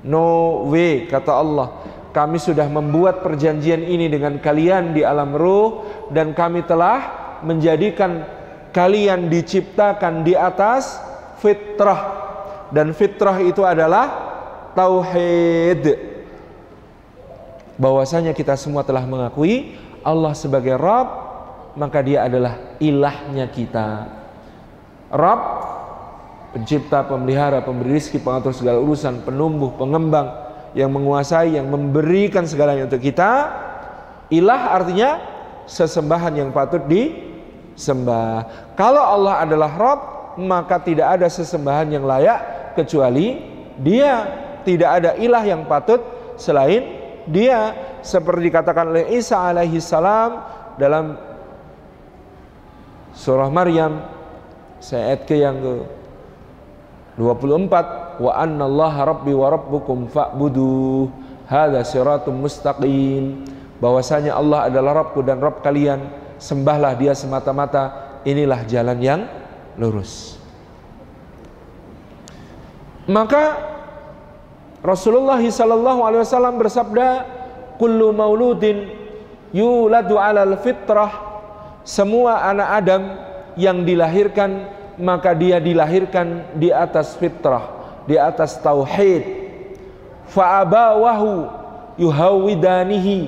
No way, kata Allah, kami sudah membuat perjanjian ini dengan kalian di alam ruh, dan kami telah menjadikan kalian diciptakan di atas fitrah, dan fitrah itu adalah tauhid, bahwasanya kita semua telah mengakui Allah sebagai Rabb, maka dia adalah ilahnya kita. Rabb, pencipta, pemelihara, pemberi rezeki, pengatur segala urusan, penumbuh, pengembang, yang menguasai, yang memberikan segalanya untuk kita. Ilah artinya sesembahan yang patut disembah. Kalau Allah adalah Rabb, maka tidak ada sesembahan yang layak kecuali dia. Tidak ada ilah yang patut selain dia, seperti dikatakan oleh Isa alaihi salam dalam surah Maryam, ayat ke yang 24, wa annallaha rabbi wa rabbukum fa'budu hadza siratum mustaqim, bahwasanya Allah adalah Rabbku dan Rabb kalian, sembahlah Dia semata-mata, inilah jalan yang lurus. Maka Rasulullah SAW bersabda, kullu mauludin yuladu alal fitrah, semua anak Adam yang dilahirkan maka dia dilahirkan di atas fitrah, di atas tauhid. Fa abawahu yuhawidanihi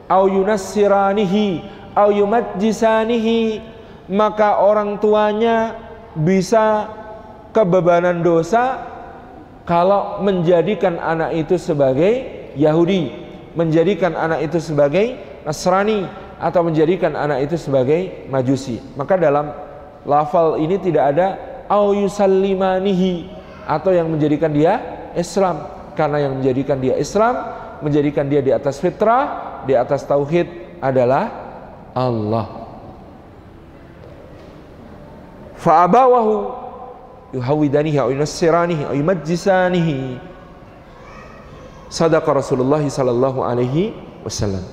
au yunassiranihi au yumajjisanihi, maka orang tuanya bisa kebebanan dosa kalau menjadikan anak itu sebagai Yahudi, menjadikan anak itu sebagai Nasrani, atau menjadikan anak itu sebagai Majusi. Maka dalam lafal ini tidak ada au yusallimanihi, atau yang menjadikan dia Islam, karena yang menjadikan dia Islam, menjadikan dia di atas fitrah, di atas tauhid adalah Allah. Fa abawahu yuhawidanihi au yunassiranihi au yumajjisanihi. Sadaqa Rasulullah sallallahu alaihi wasallam.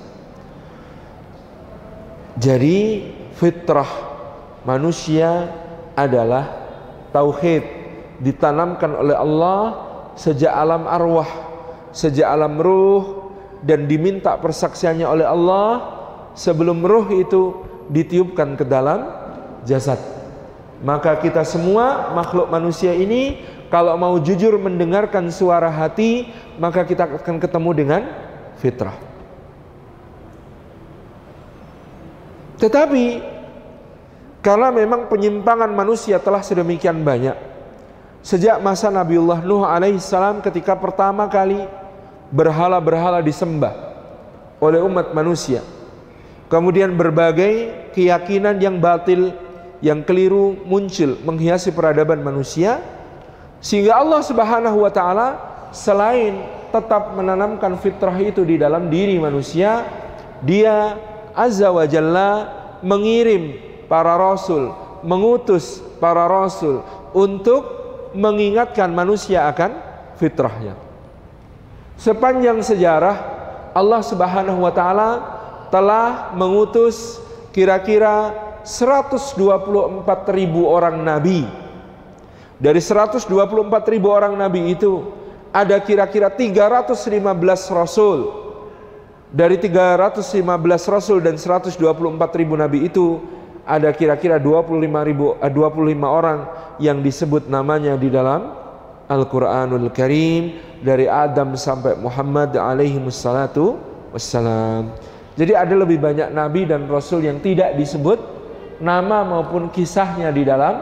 Jadi fitrah manusia adalah tauhid, ditanamkan oleh Allah sejak alam arwah, sejak alam ruh, dan diminta persaksiannya oleh Allah sebelum ruh itu ditiupkan ke dalam jasad. Maka kita semua makhluk manusia ini kalau mau jujur mendengarkan suara hati, maka kita akan ketemu dengan fitrah. Tetapi karena memang penyimpangan manusia telah sedemikian banyak, sejak masa Nabiullah Nuh alaihissalam ketika pertama kali berhala-berhala disembah oleh umat manusia, kemudian berbagai keyakinan yang batil, yang keliru muncul menghiasi peradaban manusia, sehingga Allah Subhanahu wa taala selain tetap menanamkan fitrah itu di dalam diri manusia, Dia Azza wa Jalla mengirim para rasul, mengutus para rasul untuk mengingatkan manusia akan fitrahnya. Sepanjang sejarah Allah Subhanahu wa taala telah mengutus kira-kira 124.000 orang nabi. Dari 124.000 orang nabi itu ada kira-kira 315 rasul. Dari 315 rasul dan 124.000 nabi itu ada kira-kira 25 orang yang disebut namanya di dalam Al-Quranul Karim, dari Adam sampai Muhammad alaihi wassalatu wassalam. Jadi ada lebih banyak nabi dan rasul yang tidak disebut nama maupun kisahnya di dalam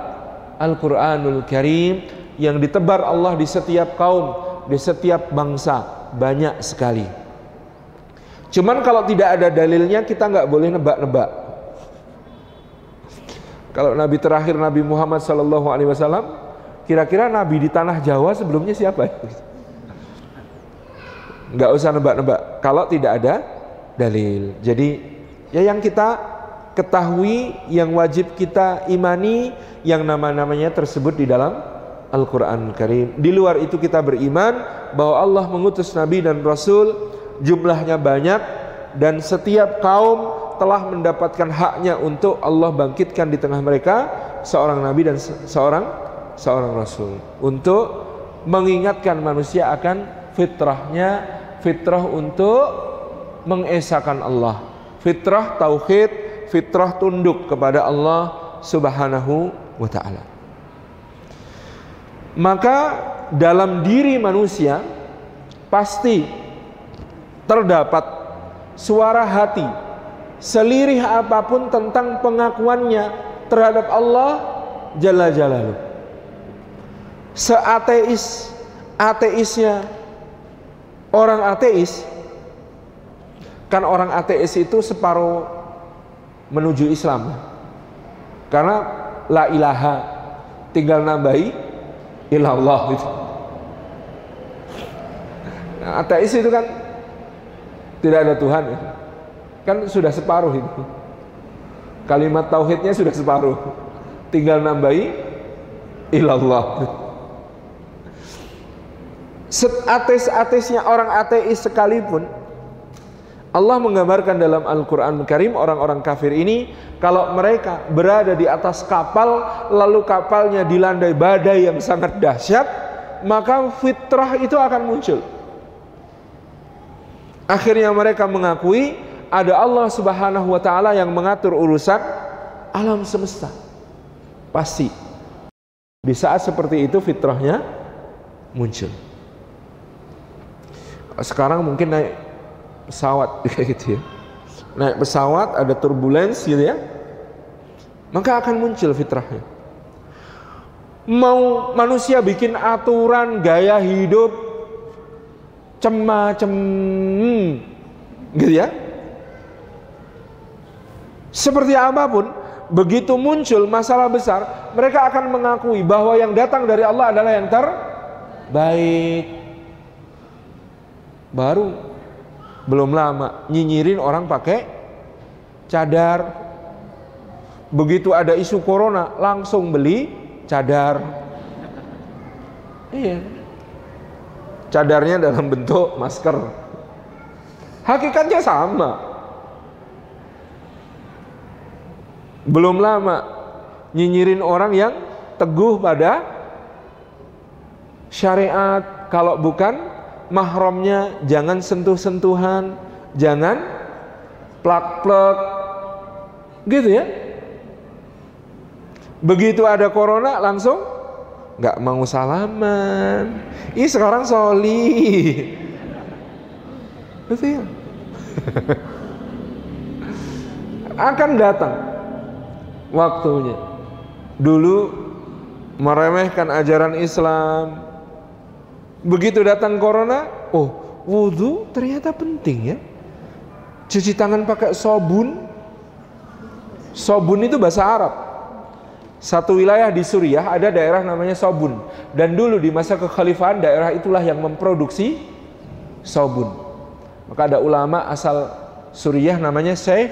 Al-Quranul Karim, yang ditebar Allah di setiap kaum, di setiap bangsa, banyak sekali. Cuman kalau tidak ada dalilnya kita nggak boleh nebak-nebak. Kalau nabi terakhir Nabi Muhammad SAW, kira-kira nabi di tanah Jawa sebelumnya siapa? Nggak usah nebak-nebak kalau tidak ada dalil. Jadi ya yang kita ketahui, yang wajib kita imani, yang nama-namanya tersebut di dalam Al-Quran Karim. Di luar itu kita beriman bahwa Allah mengutus nabi dan rasul, jumlahnya banyak, dan setiap kaum telah mendapatkan haknya untuk Allah bangkitkan di tengah mereka seorang nabi dan seorang rasul untuk mengingatkan manusia akan fitrahnya, fitrah untuk mengesahkan Allah, fitrah tauhid, fitrah tunduk kepada Allah Subhanahu wa ta'ala. Maka dalam diri manusia pasti terdapat suara hati, selirih apapun tentang pengakuannya terhadap Allah Jalla Jalaluh. Ateisnya orang ateis, kan orang ateis itu separuh menuju Islam, karena la ilaha tinggal nambahi ilallah gitu. Nah, ateis itu kan tidak ada Tuhan ya. Kan sudah separuh itu. Kalimat tauhidnya sudah separuh, tinggal nambahi ilallah. Seateis-ateisnya orang ateis sekalipun, Allah menggambarkan dalam Al-Quran Karim orang-orang kafir ini, kalau mereka berada di atas kapal lalu kapalnya dilandai badai yang sangat dahsyat, maka fitrah itu akan muncul. Akhirnya mereka mengakui ada Allah Subhanahu wa ta'ala yang mengatur urusan alam semesta. Pasti di saat seperti itu fitrahnya muncul. Sekarang mungkin naik pesawat kayak gitu ya, naik pesawat ada turbulence gitu ya, maka akan muncul fitrahnya. Mau manusia bikin aturan gaya hidup macam gitu ya, seperti apapun, begitu muncul masalah besar, mereka akan mengakui bahwa yang datang dari Allah adalah yang terbaik. Baru belum lama nyinyirin orang pakai cadar. Begitu ada isu corona langsung beli cadar. Iya, cadarnya dalam bentuk masker, hakikatnya sama. Belum lama nyinyirin orang yang teguh pada syariat, kalau bukan mahramnya jangan sentuh-sentuhan, jangan plak-plak gitu ya. Begitu ada corona langsung nggak mau salaman. Ih, sekarang soli. Betul ya? Akan datang waktunya. Dulu meremehkan ajaran Islam, begitu datang corona, oh wudhu ternyata penting ya. Cuci tangan pakai sabun. Sabun itu bahasa Arab. Satu wilayah di Suriah ada daerah namanya Sabun, dan dulu di masa kekhalifahan daerah itulah yang memproduksi sabun. Maka ada ulama asal Suriah namanya Syekh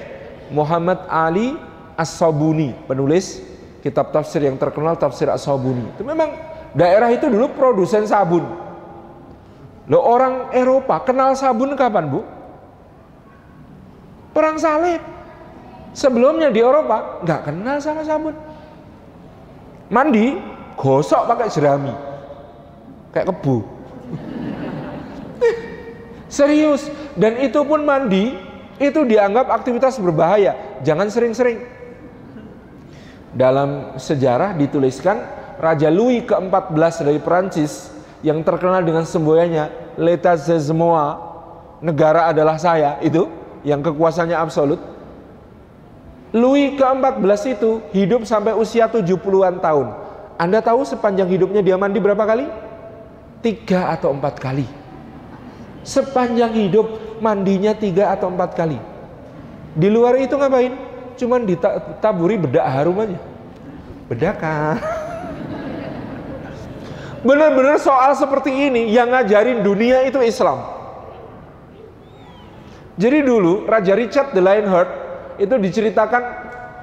Muhammad Ali As-Sabuni, penulis kitab tafsir yang terkenal Tafsir As-Sabuni. Itu memang daerah itu dulu produsen sabun. Loh, orang Eropa kenal sabun kapan, Bu? Perang salib. Sebelumnya di Eropa nggak kenal sama sabun. Mandi gosok pakai jerami kayak kebu. Serius. Dan itu pun mandi itu dianggap aktivitas berbahaya, jangan sering-sering. Dalam sejarah dituliskan Raja Louis ke-14 dari Perancis yang terkenal dengan semboyannya L'État c'est moi, negara adalah saya, itu yang kekuasaannya absolut. Louis ke-14 itu hidup sampai usia 70-an tahun. Anda tahu sepanjang hidupnya dia mandi berapa kali? 3 atau 4 kali. Sepanjang hidup mandinya 3 atau 4 kali. Di luar itu ngapain? Cuman ditaburi bedak harum aja. Bedakan. Benar-benar soal seperti ini yang ngajarin dunia itu Islam. Jadi dulu Raja Richard the Lionheart itu diceritakan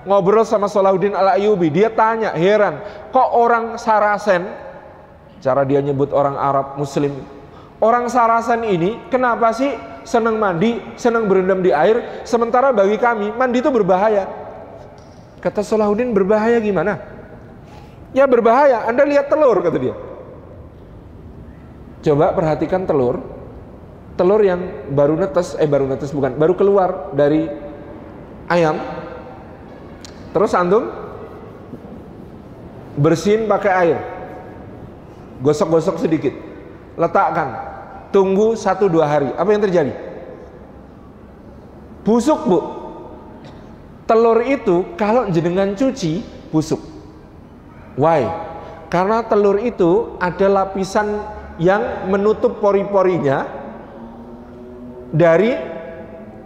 ngobrol sama Salahuddin Al-Ayyubi. Dia tanya, heran, kok orang Sarasen, cara dia nyebut orang Arab Muslim, orang Sarasen ini kenapa sih senang mandi, senang berendam di air, sementara bagi kami mandi itu berbahaya. Kata Salahuddin, berbahaya gimana? Ya berbahaya, Anda lihat telur, kata dia. Coba perhatikan telur yang baru keluar dari ayam, terus antum bersihin pakai air, gosok-gosok sedikit, letakkan, tunggu 1-2 hari. Apa yang terjadi? Busuk, Bu. Telur itu kalau jenengan cuci busuk. Why? Karena telur itu ada lapisan yang menutup pori-porinya dari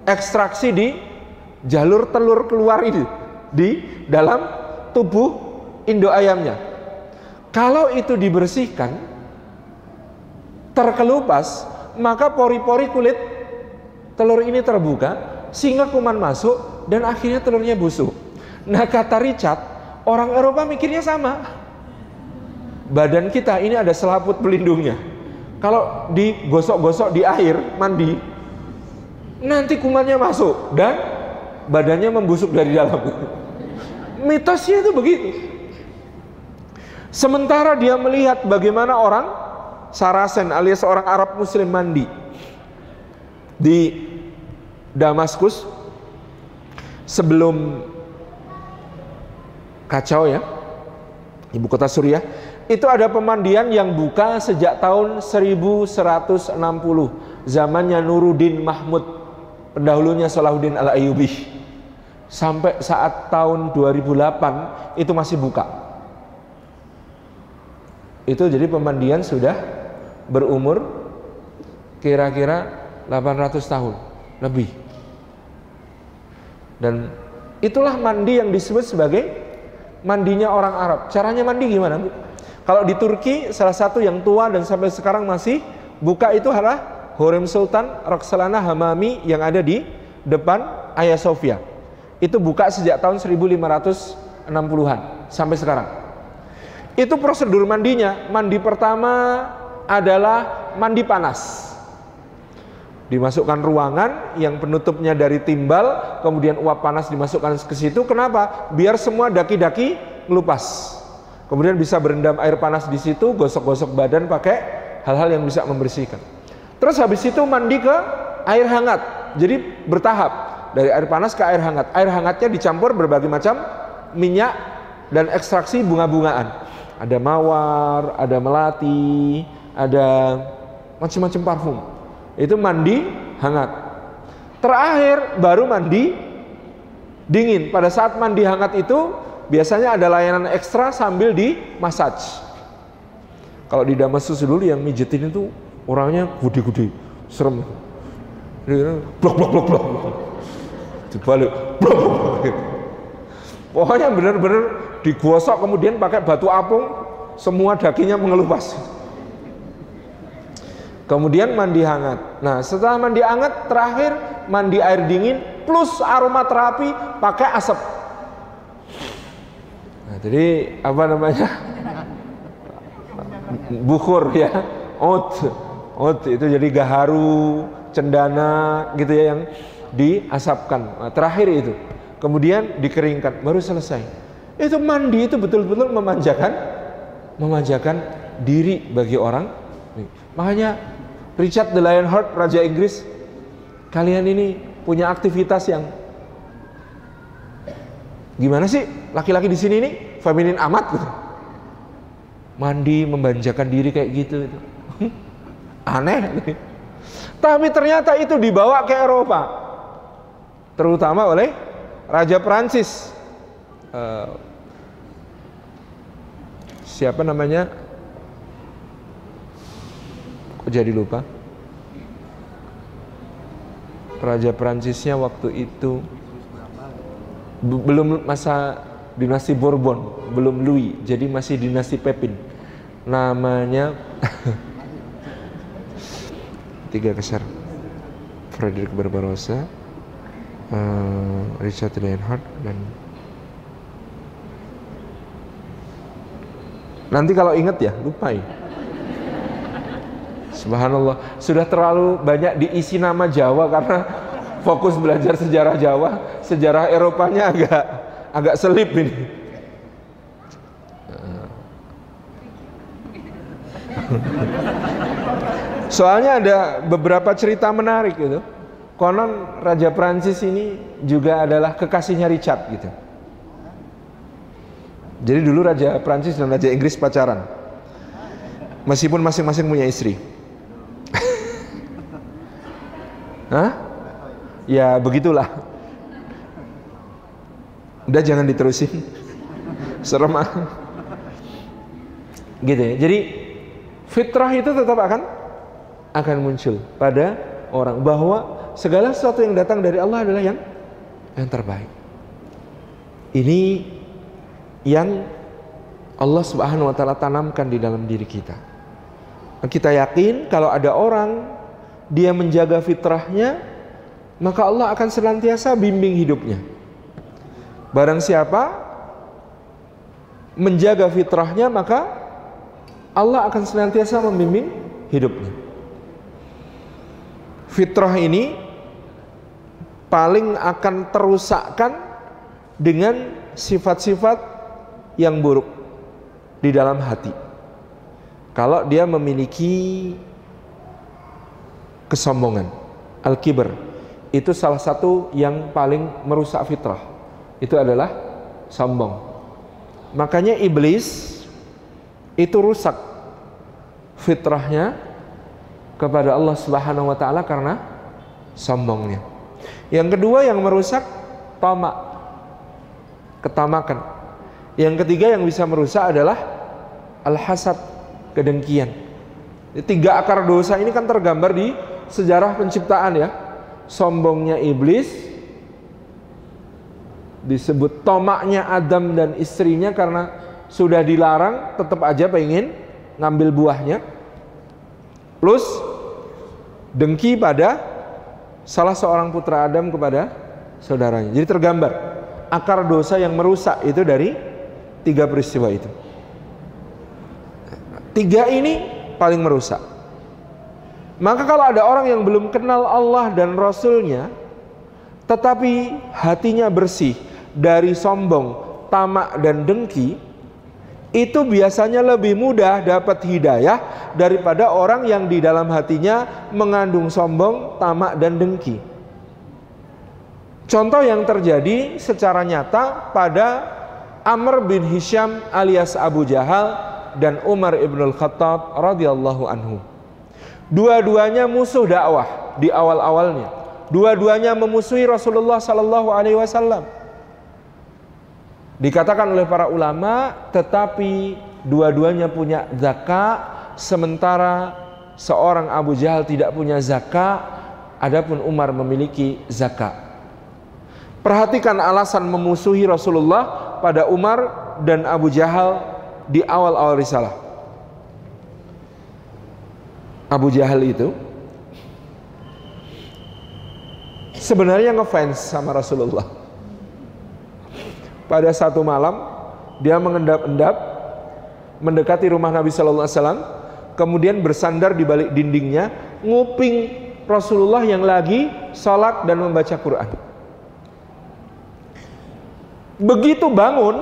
ekstraksi di jalur telur keluar ini di dalam tubuh induk ayamnya. Kalau itu dibersihkan, terkelupas, maka pori-pori kulit telur ini terbuka sehingga kuman masuk dan akhirnya telurnya busuk. Nah, kata Richard, orang Eropa mikirnya sama. Badan kita ini ada selaput pelindungnya. Kalau digosok-gosok di air mandi, nanti kumannya masuk dan badannya membusuk dari dalam. Mitosnya itu begitu. Sementara dia melihat bagaimana orang Sarasen alias orang Arab Muslim mandi di Damaskus sebelum kacau ya, ibu kota Suriah, itu ada pemandian yang buka sejak tahun 1160, zamannya Nuruddin Mahmud, pendahulunya Salahuddin Al-Ayyubi, sampai saat tahun 2008 itu masih buka. Itu jadi pemandian sudah berumur kira-kira 800 tahun lebih. Dan itulah mandi yang disebut sebagai mandinya orang Arab. Caranya mandi gimana, Bu? Kalau di Turki salah satu yang tua dan sampai sekarang masih buka itu adalah Hurrem Sultan Roxolana Hamami yang ada di depan Hagia Sophia. Itu buka sejak tahun 1560-an sampai sekarang. Itu prosedur mandinya. Mandi pertama adalah mandi panas. Dimasukkan ruangan yang penutupnya dari timbal, kemudian uap panas dimasukkan ke situ. Kenapa? Biar semua daki-daki ngelupas. Kemudian bisa berendam air panas di situ, gosok-gosok badan pakai hal-hal yang bisa membersihkan. Terus habis itu mandi ke air hangat. Jadi bertahap dari air panas ke air hangat. Air hangatnya dicampur berbagai macam minyak dan ekstraksi bunga-bungaan. Ada mawar, ada melati, ada macam-macam parfum. Itu mandi hangat. Terakhir baru mandi dingin. Pada saat mandi hangat itu biasanya ada layanan ekstra sambil di massage. Kalau di Damaskus dulu yang mijetin itu orangnya gede-gede, serem. Blok blok blok blok. Dibalik. Blok blok. Pokoknya benar-benar digosok kemudian pakai batu apung, semua dagingnya mengelupas. Kemudian mandi hangat. Nah, setelah mandi hangat, terakhir mandi air dingin plus aromaterapi pakai asap. Nah, jadi apa namanya? Bukhur ya, oud itu jadi gaharu, cendana gitu ya yang diasapkan. Nah, terakhir itu, kemudian dikeringkan, baru selesai. Itu mandi itu betul-betul memanjakan diri bagi orang. Makanya Richard the Lionheart, Raja Inggris, kalian ini punya aktivitas yang gimana sih? Laki-laki di sini ini feminin amat gitu. Mandi memanjakan diri kayak gitu. Aneh. Tapi ternyata itu dibawa ke Eropa, terutama oleh Raja Prancis. Siapa namanya? Kok jadi lupa? Raja Prancisnya waktu itu belum masa dinasti Bourbon, belum Louis, jadi masih dinasti Pepin. Namanya tiga besar: Frederick Barbarossa, Richard Lionheart, dan nanti kalau ingat ya, lupa ya. Subhanallah, sudah terlalu banyak diisi nama Jawa karena fokus belajar sejarah Jawa, sejarah Eropanya agak selip ini. Soalnya ada beberapa cerita menarik gitu. Konon Raja Prancis ini juga adalah kekasihnya Richard gitu. Jadi dulu Raja Prancis dan Raja Inggris pacaran, meskipun masing-masing punya istri. Hah? Ya begitulah. Udah jangan diterusin, serem ah. Gitu ya. Jadi fitrah itu tetap akan muncul pada orang, bahwa segala sesuatu yang datang dari Allah adalah yang terbaik. Ini yang Allah Subhanahu wa taala tanamkan di dalam diri kita. Kita yakin kalau ada orang dia menjaga fitrahnya, maka Allah akan senantiasa bimbing hidupnya. Barang siapa menjaga fitrahnya, maka Allah akan senantiasa membimbing hidupnya. fitrah ini paling akan terusakkan dengan sifat-sifat yang buruk di dalam hati. Kalau dia memiliki kesombongan, al-kibr, itu salah satu yang paling merusak fitrah. Itu adalah sombong. Makanya iblis itu rusak fitrahnya kepada Allah Subhanahu wa taala karena sombongnya. Yang kedua yang merusak tamak, ketamakan. Yang ketiga yang bisa merusak adalah al-hasad, kedengkian. Tiga akar dosa ini kan tergambar di sejarah penciptaan ya. Sombongnya iblis, disebut tamaknya Adam dan istrinya karena sudah dilarang tetap aja pengen ngambil buahnya, plus dengki pada salah seorang putra Adam kepada saudaranya. Jadi tergambar akar dosa yang merusak itu dari tiga peristiwa itu. Tiga ini paling merusak. Maka kalau ada orang yang belum kenal Allah dan Rasulnya, tetapi hatinya bersih dari sombong, tamak dan dengki, itu biasanya lebih mudah dapat hidayah daripada orang yang di dalam hatinya mengandung sombong, tamak dan dengki. Contoh yang terjadi secara nyata pada Amr bin Hisham alias Abu Jahal dan Umar ibn al-Khattab radhiyallahu anhu. Dua-duanya musuh dakwah di awal-awalnya. Dua-duanya memusuhi Rasulullah sallallahu alaihi wasallam. Dikatakan oleh para ulama, tetapi dua-duanya punya zakat, sementara seorang Abu Jahal tidak punya zakat, adapun Umar memiliki zakat. Perhatikan alasan memusuhi Rasulullah pada Umar dan Abu Jahal di awal-awal risalah. Abu Jahal itu sebenarnya ngefans sama Rasulullah. Pada satu malam dia mengendap-endap mendekati rumah Nabi Sallallahu Alaihi Wasallam, kemudian bersandar di balik dindingnya, nguping Rasulullah yang lagi salat dan membaca Quran. Begitu bangun,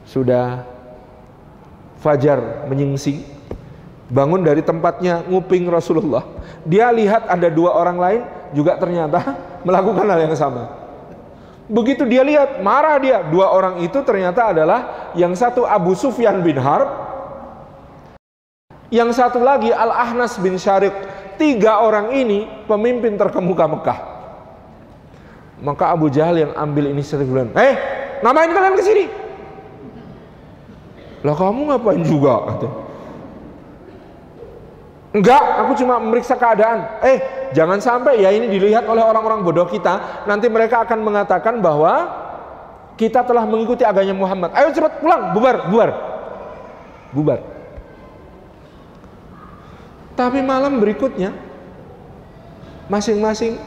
sudah fajar menyingsing, bangun dari tempatnya nguping Rasulullah. Dia lihat ada dua orang lain juga ternyata melakukan hal yang sama. Begitu dia lihat, marah dia. Dua orang itu ternyata adalah yang satu Abu Sufyan bin Harb, yang satu lagi Al-Ahnas bin Syariq. Tiga orang ini pemimpin terkemuka Mekah. Maka Abu Jahal yang ambil inisiatif bilang, ngapain kalian kesini? Lah kamu ngapain juga? Enggak, aku cuma memeriksa keadaan. Jangan sampai ya ini dilihat oleh orang-orang bodoh kita. Nanti mereka akan mengatakan bahwa kita telah mengikuti agamanya Muhammad. Ayo cepat pulang, bubar. Tapi malam berikutnya masing-masing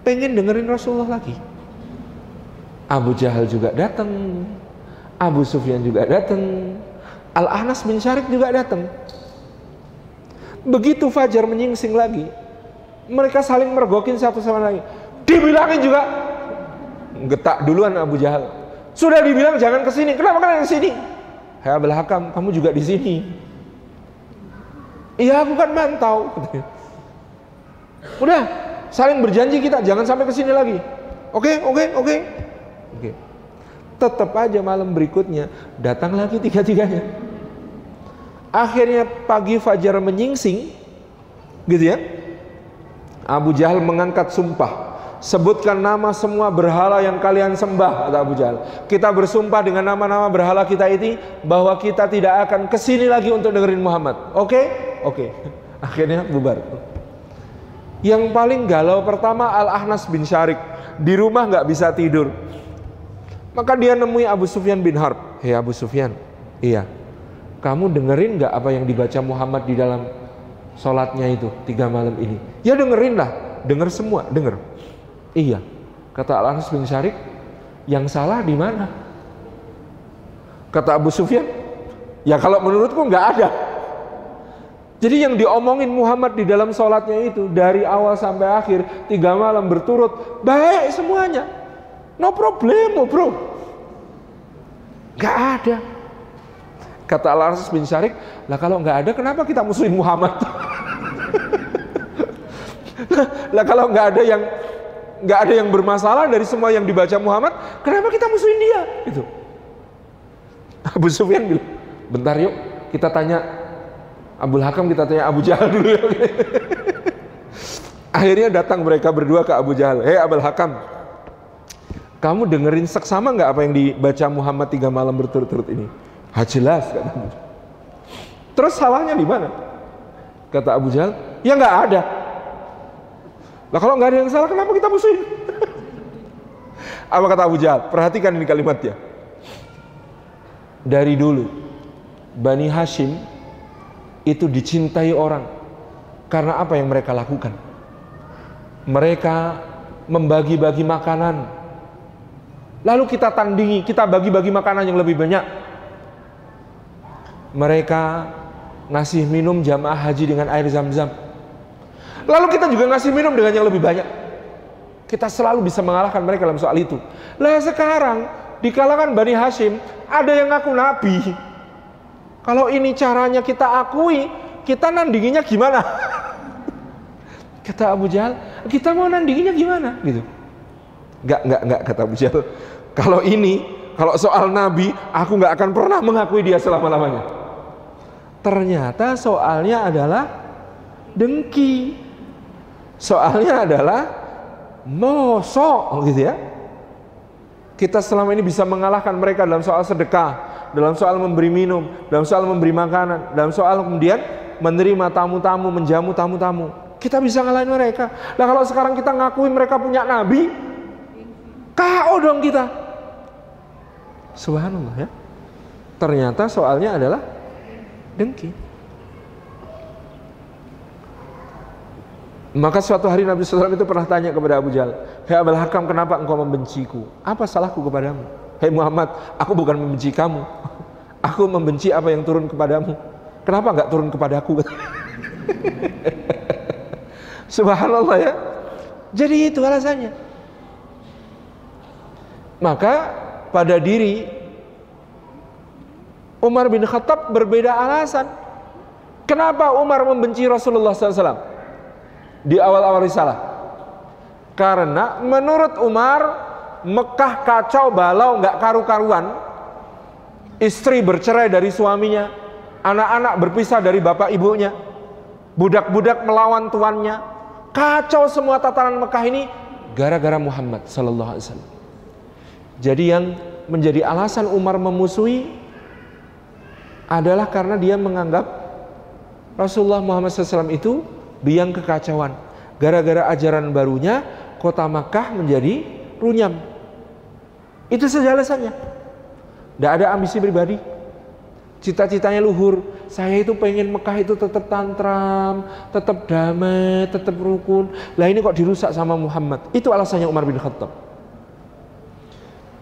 pengen dengerin Rasulullah lagi. Abu Jahal juga datang, Abu Sufyan juga datang, Al-Ahnas bin Syariq juga datang. Begitu fajar menyingsing lagi, mereka saling mergokin satu sama lain. Dibilangin juga, getak duluan Abu Jahal. Sudah dibilang jangan kesini, kenapa kalian kesini? Hai Abul Hakam, kamu juga di sini. Iya, aku kan mantau. Udah, saling berjanji kita jangan sampai kesini lagi. Oke. Tetap aja malam berikutnya datang lagi tiga-tiganya. Akhirnya pagi fajar menyingsing, gitu ya. Abu Jahal mengangkat sumpah. Sebutkan nama semua berhala yang kalian sembah, kata Abu Jahal. Kita bersumpah dengan nama-nama berhala kita ini bahwa kita tidak akan kesini lagi untuk dengerin Muhammad. Oke. Akhirnya bubar. Yang paling galau pertama Al-Ahnas bin Syariq. Di rumah nggak bisa tidur. Maka dia nemui Abu Sufyan bin Harb. Hei Abu Sufyan, iya, kamu dengerin nggak apa yang dibaca Muhammad di dalam sholatnya itu 3 malam ini? Ya dengerin lah, denger semua, denger. Iya, kata Al-Ahnas bin Syariq, yang salah di mana? Kata Abu Sufyan, Ya kalau menurutku nggak ada. Jadi yang diomongin Muhammad di dalam sholatnya itu dari awal sampai akhir 3 malam berturut baik semuanya, no problemo bro, nggak ada. Kata Al-Aras bin Syarik, lah kalau nggak ada kenapa kita musuhin Muhammad? Lah kalau nggak ada yang bermasalah dari semua yang dibaca Muhammad, kenapa kita musuhin dia? Itu Abu Sufyan bilang, bentar yuk kita tanya Abul Hakam, kita tanya Abu Jahal dulu ya. Akhirnya datang mereka berdua ke Abu Jahal. Hei Abul Hakam, kamu dengerin seksama nggak apa yang dibaca Muhammad 3 malam berturut-turut ini? Ha jelas, kata Abu Jahal. Terus salahnya di mana? Kata Abu Jahal, ya nggak ada. Lah kalau nggak ada yang salah, kenapa kita musuhin? Apa kata Abu Jahal? Perhatikan ini kalimatnya. Dari dulu Bani Hashim itu dicintai orang karena apa yang mereka lakukan. Mereka membagi-bagi makanan, lalu kita tandingi, kita bagi-bagi makanan yang lebih banyak. Mereka ngasih minum jamaah haji dengan air zam-zam, lalu kita juga ngasih minum dengan yang lebih banyak. Kita selalu bisa mengalahkan mereka dalam soal itu. Lah sekarang di kalangan Bani Hashim ada yang ngaku nabi. Kalau ini caranya kita akui, kita nandinginya gimana? Kata Abu Jahal, kita mau nandinginya gimana? Gitu. Enggak, kata Abu Jahal. Kalau soal nabi, aku nggak akan pernah mengakui dia selama-lamanya. Ternyata soalnya adalah dengki. Soalnya adalah mosok, gitu ya. Kita selama ini bisa mengalahkan mereka dalam soal sedekah, dalam soal memberi minum, dalam soal memberi makanan, dalam soal kemudian menerima tamu-tamu, menjamu tamu-tamu. Kita bisa ngalahin mereka. Nah kalau sekarang kita ngakui mereka punya nabi, KO dong kita. Subhanallah ya. Ternyata soalnya adalah dengki. Maka suatu hari Nabi SAW itu pernah tanya kepada Abu Jahal, hei Abul Hakam, kenapa engkau membenciku? Apa salahku kepadamu? Hei Muhammad, aku bukan membenci kamu, aku membenci apa yang turun kepadamu. Kenapa enggak turun kepadaku? Subhanallah ya. Jadi itu alasannya. Maka pada diri Umar bin Khattab berbeda alasan. Kenapa Umar membenci Rasulullah SAW di awal-awal risalah? Karena menurut Umar, Mekah kacau balau, nggak karu-karuan. Istri bercerai dari suaminya, anak-anak berpisah dari bapak ibunya, budak-budak melawan tuannya. Kacau semua tatanan Mekah ini gara-gara Muhammad sallallahu alaihi wasallam. Jadi yang menjadi alasan Umar memusuhi adalah karena dia menganggap Rasulullah Muhammad SAW itu biang kekacauan. Gara-gara ajaran barunya, kota Makkah menjadi runyam. Itu saja alasannya. Tidak ada ambisi pribadi. Cita-citanya luhur. Saya itu pengen Mekah itu tetap tantram, tetap damai, tetap rukun. Lah ini kok dirusak sama Muhammad. Itu alasannya Umar bin Khattab.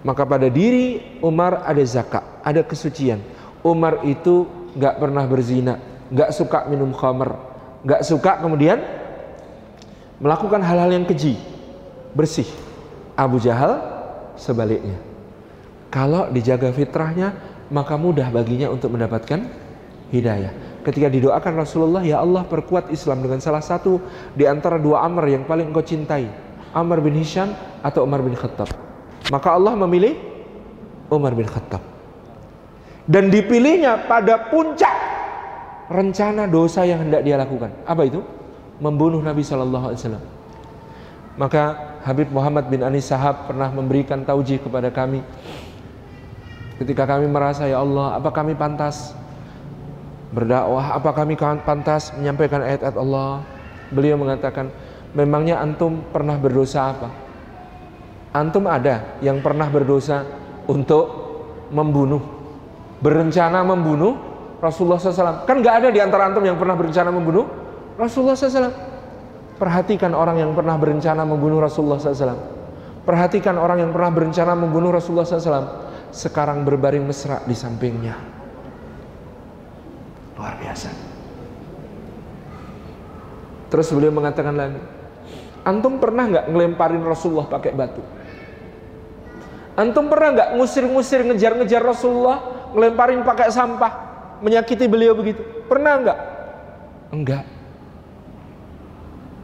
Maka pada diri Umar ada zakat, ada kesucian. Umar itu nggak pernah berzina, nggak suka minum khamr, nggak suka kemudian melakukan hal-hal yang keji, bersih. Abu Jahal sebaliknya. Kalau dijaga fitrahnya, maka mudah baginya untuk mendapatkan hidayah. Ketika didoakan Rasulullah, ya Allah perkuat Islam dengan salah satu di antara dua Amr yang paling engkau cintai, Amr bin Hisham atau Umar bin Khattab. Maka Allah memilih Umar bin Khattab. Dan dipilihnya pada puncak rencana dosa yang hendak dia lakukan. Apa itu? Membunuh Nabi SAW. Maka Habib Muhammad bin Anis Sahab pernah memberikan taujih kepada kami. Ketika kami merasa, ya Allah, apa kami pantas berdakwah? Apa kami pantas menyampaikan ayat-ayat Allah? Beliau mengatakan, memangnya antum pernah berdosa apa? Antum ada yang pernah berdosa untuk membunuh, berencana membunuh Rasulullah SAW? Kan gak ada di antara antum yang pernah berencana membunuh Rasulullah SAW. Perhatikan orang yang pernah berencana membunuh Rasulullah SAW. Perhatikan orang yang pernah berencana membunuh Rasulullah SAW. Sekarang berbaring mesra di sampingnya. Luar biasa. Terus beliau mengatakan lagi, antum pernah nggak ngelemparin Rasulullah pakai batu? Antum pernah nggak ngusir-ngusir, ngejar-ngejar Rasulullah, ngelemparin pakai sampah, menyakiti beliau begitu? Pernah nggak? Enggak.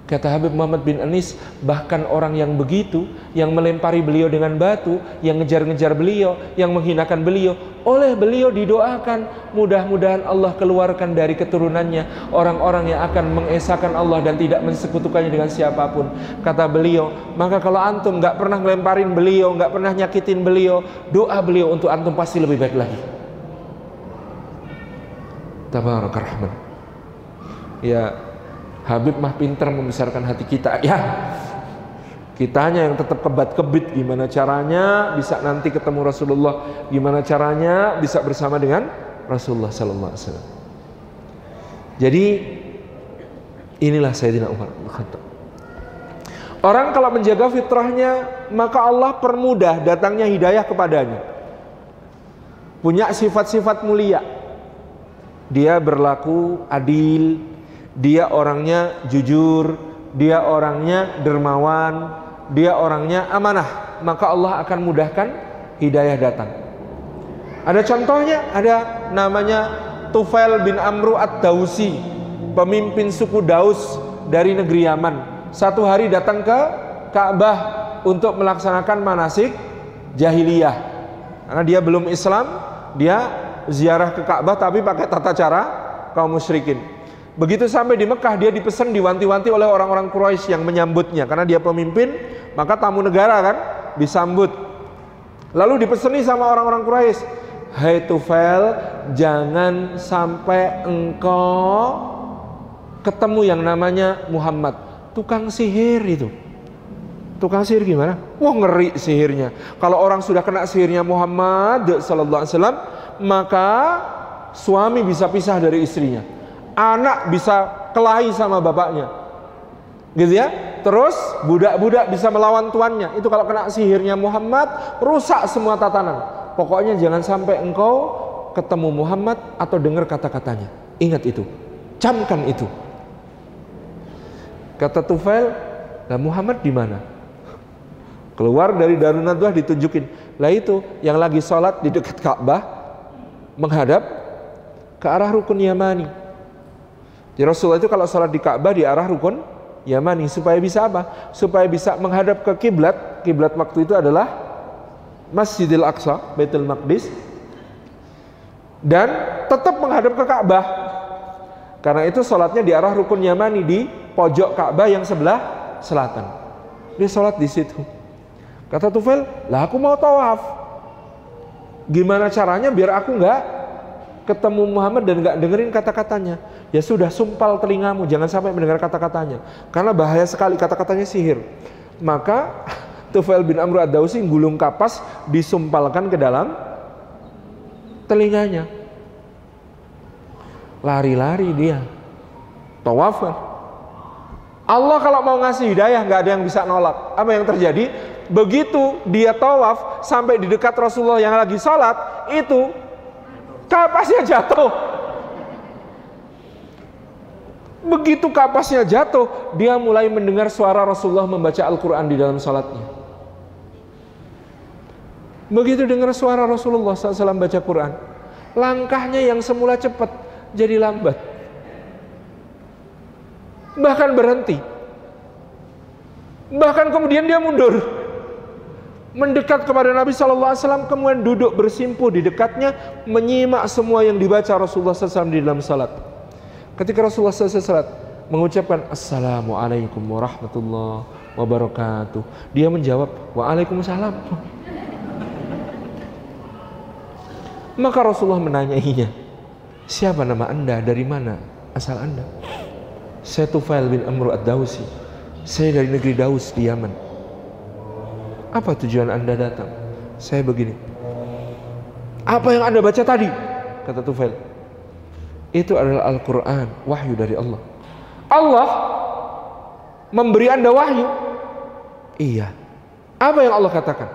Kata Habib Muhammad bin Anis, bahkan orang yang begitu, yang melempari beliau dengan batu, yang ngejar-ngejar beliau, yang menghinakan beliau, oleh beliau didoakan, mudah-mudahan Allah keluarkan dari keturunannya orang-orang yang akan mengesahkan Allah dan tidak mensekutukannya dengan siapapun. Kata beliau, maka kalau antum nggak pernah ngelemparin beliau, nggak pernah nyakitin beliau, doa beliau untuk antum pasti lebih baik lagi. Tabarakar Rahman. Ya, Habib mah pintar membesarkan hati kita. Ya, kitanya yang tetap kebat-kebit, gimana caranya bisa nanti ketemu Rasulullah, gimana caranya bisa bersama dengan Rasulullah sallallahu alaihi wasallam. Jadi inilah Sayyidina Umar bin Khattab. Orang kalau menjaga fitrahnya, maka Allah permudah datangnya hidayah kepadanya. Punya sifat-sifat mulia. Dia berlaku adil, dia orangnya jujur, dia orangnya dermawan, dia orangnya amanah, maka Allah akan mudahkan hidayah datang. Ada contohnya, ada namanya Tufail bin Amru ad-Dausi, pemimpin suku Daus dari negeri Yaman. Satu hari datang ke Ka'bah untuk melaksanakan manasik jahiliyah. Karena dia belum Islam, dia ziarah ke Ka'bah tapi pakai tata cara kaum musyrikin. Begitu sampai di Mekah, dia dipesan, diwanti-wanti oleh orang-orang Quraisy yang menyambutnya. Karena dia pemimpin, maka tamu negara kan disambut. Lalu dipeseni sama orang-orang Quraisy, hai Tufail, jangan sampai engkau ketemu yang namanya Muhammad, tukang sihir itu. Tukang sihir gimana? Wah, ngeri sihirnya. Kalau orang sudah kena sihirnya Muhammad sallallahu alaihi wasallam, maka suami bisa pisah dari istrinya, anak bisa kelahi sama bapaknya, gitu ya. Terus budak-budak bisa melawan tuannya. Itu kalau kena sihirnya Muhammad, rusak semua tatanan. Pokoknya jangan sampai engkau ketemu Muhammad atau dengar kata-katanya. Ingat itu, camkan itu. Kata Tufail, nah Muhammad di mana? Keluar dari Darun Nadwah, ditunjukin. Lah itu yang lagi sholat di dekat Ka'bah, menghadap ke arah rukun Yamani. Jadi Rasulullah itu kalau sholat di Ka'bah di arah rukun Yamani, supaya bisa apa? Supaya bisa menghadap ke kiblat. Kiblat waktu itu adalah Masjidil Aqsa, Baitul Maqdis, dan tetap menghadap ke Ka'bah. Karena itu sholatnya di arah rukun Yamani, di pojok Ka'bah yang sebelah selatan. Dia sholat di situ. Kata Tufail, lah aku mau tawaf. Gimana caranya biar aku nggak ketemu Muhammad dan nggak dengerin kata-katanya? Ya sudah, sumpal telingamu, jangan sampai mendengar kata-katanya, karena bahaya sekali, kata-katanya sihir. Maka Tufail bin Amru ad-Dausi gulung kapas, disumpalkan ke dalam telinganya. Lari-lari dia, tawaf kan. Allah kalau mau ngasih hidayah nggak ada yang bisa nolak. Apa yang terjadi? Begitu dia tawaf sampai di dekat Rasulullah yang lagi sholat, itu kapasnya jatuh. Begitu kapasnya jatuh, dia mulai mendengar suara Rasulullah membaca Al-Quran di dalam sholatnya. Begitu dengar suara Rasulullah SAW baca Quran, langkahnya yang semula cepat jadi lambat, bahkan berhenti, bahkan kemudian dia mundur, mendekat kepada Nabi SAW, kemudian duduk bersimpuh di dekatnya, menyimak semua yang dibaca Rasulullah SAW di dalam salat. Ketika Rasulullah SAW mengucapkan Assalamualaikum warahmatullahi wabarakatuh, dia menjawab Waalaikumsalam. Maka Rasulullah menanyainya, siapa nama anda, dari mana asal anda? Saya Tufail bin Amru ad-Dausi, saya dari negeri Daus di Yaman. Apa tujuan anda datang? Saya begini. Apa yang anda baca tadi? Kata Tufail, itu adalah Al-Quran, wahyu dari Allah. Allah memberi anda wahyu? Iya. Apa yang Allah katakan?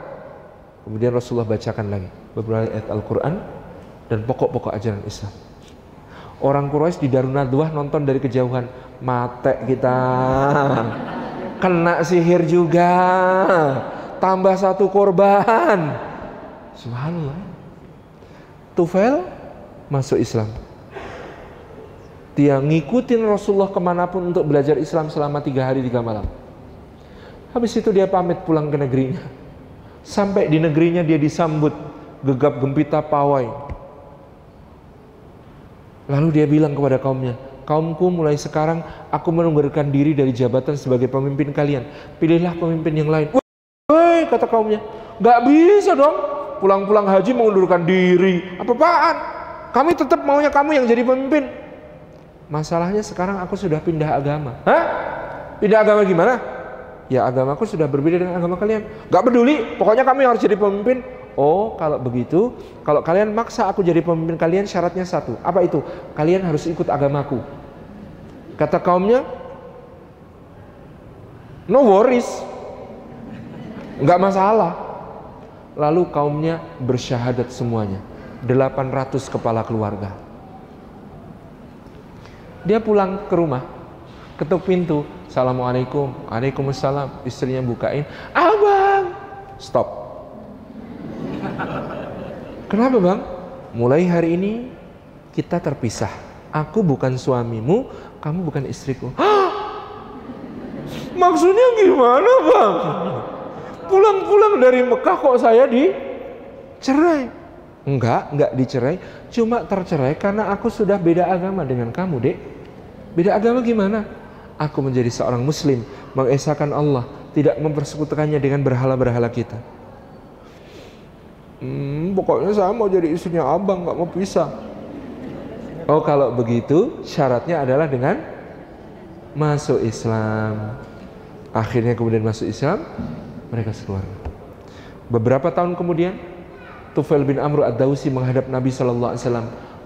Kemudian Rasulullah bacakan lagi beberapa ayat Al-Quran dan pokok-pokok ajaran Islam. Orang Quraisy di Darun Nadwah nonton dari kejauhan, mate kita, kena sihir juga, tambah satu korban. Subhanallah. Tufail masuk Islam. Dia ngikutin Rasulullah kemanapun untuk belajar Islam selama 3 hari 3 malam. Habis itu dia pamit pulang ke negerinya. Sampai di negerinya dia disambut gegap gempita pawai. Lalu dia bilang kepada kaumnya, kaumku, mulai sekarang aku mengundurkan diri dari jabatan sebagai pemimpin kalian. Pilihlah pemimpin yang lain. Woi, kata kaumnya, gak bisa dong pulang-pulang haji mengundurkan diri. Apa-apaan? Kami tetap maunya kamu yang jadi pemimpin. Masalahnya sekarang aku sudah pindah agama. Hah? Pindah agama gimana? Ya agamaku sudah berbeda dengan agama kalian. Gak peduli, pokoknya kami harus jadi pemimpin. Oh, kalau begitu, kalau kalian maksa aku jadi pemimpin kalian, syaratnya satu. Apa itu? Kalian harus ikut agamaku. Kata kaumnya, no worries, nggak masalah. Lalu kaumnya bersyahadat semuanya, 800 kepala keluarga. Dia pulang ke rumah, ketuk pintu, assalamualaikum, waalaikumsalam. Istrinya bukain, abang, stop. Kenapa bang? Mulai hari ini kita terpisah. Aku bukan suamimu, kamu bukan istriku. Hah? Maksudnya gimana bang? Pulang-pulang dari Mekah kok saya dicerai? Enggak dicerai. Cuma tercerai karena aku sudah beda agama dengan kamu, dek. Beda agama gimana? Aku menjadi seorang muslim, mengesahkan Allah, tidak mempersekutukannya dengan berhala-berhala kita. Pokoknya saya mau jadi istrinya abang, gak mau pisah. Oh kalau begitu syaratnya adalah dengan masuk Islam. Akhirnya kemudian masuk Islam, mereka sekeluarga. Beberapa tahun kemudian Tufail bin Amr ad-Dawsi menghadap Nabi SAW,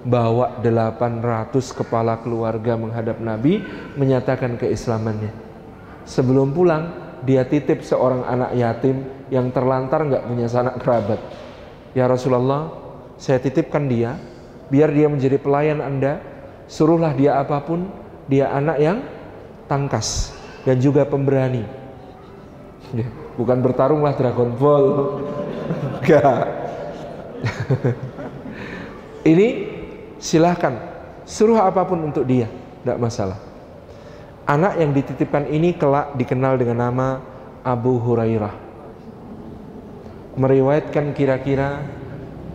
bawa 800 kepala keluarga menghadap Nabi, menyatakan keislamannya. Sebelum pulang dia titip seorang anak yatim yang terlantar gak punya sanak kerabat. Ya Rasulullah, saya titipkan dia, biar dia menjadi pelayan Anda. Suruhlah dia apapun, dia anak yang tangkas dan juga pemberani. Bukan bertarunglah Dragon Ball. Enggak. Ini silahkan, suruh apapun untuk dia, tidak masalah. Anak yang dititipkan ini kelak dikenal dengan nama Abu Hurairah. Meriwayatkan kira-kira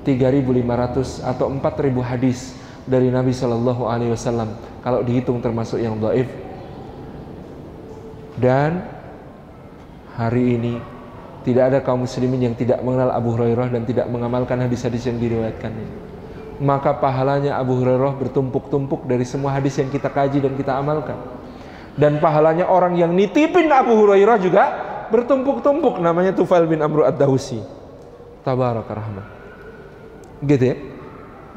3.500 atau 4.000 hadis dari Nabi SAW, kalau dihitung termasuk yang dhaif. Dan hari ini tidak ada kaum muslimin yang tidak mengenal Abu Hurairah dan tidak mengamalkan hadis-hadis yang diriwayatkannya. Maka pahalanya Abu Hurairah bertumpuk-tumpuk dari semua hadis yang kita kaji dan kita amalkan. Dan pahalanya orang yang nitipin Abu Hurairah juga bertumpuk-tumpuk, namanya Tufail bin Amr ad-Dawsi. Tabaraka rahman. Gitu ya.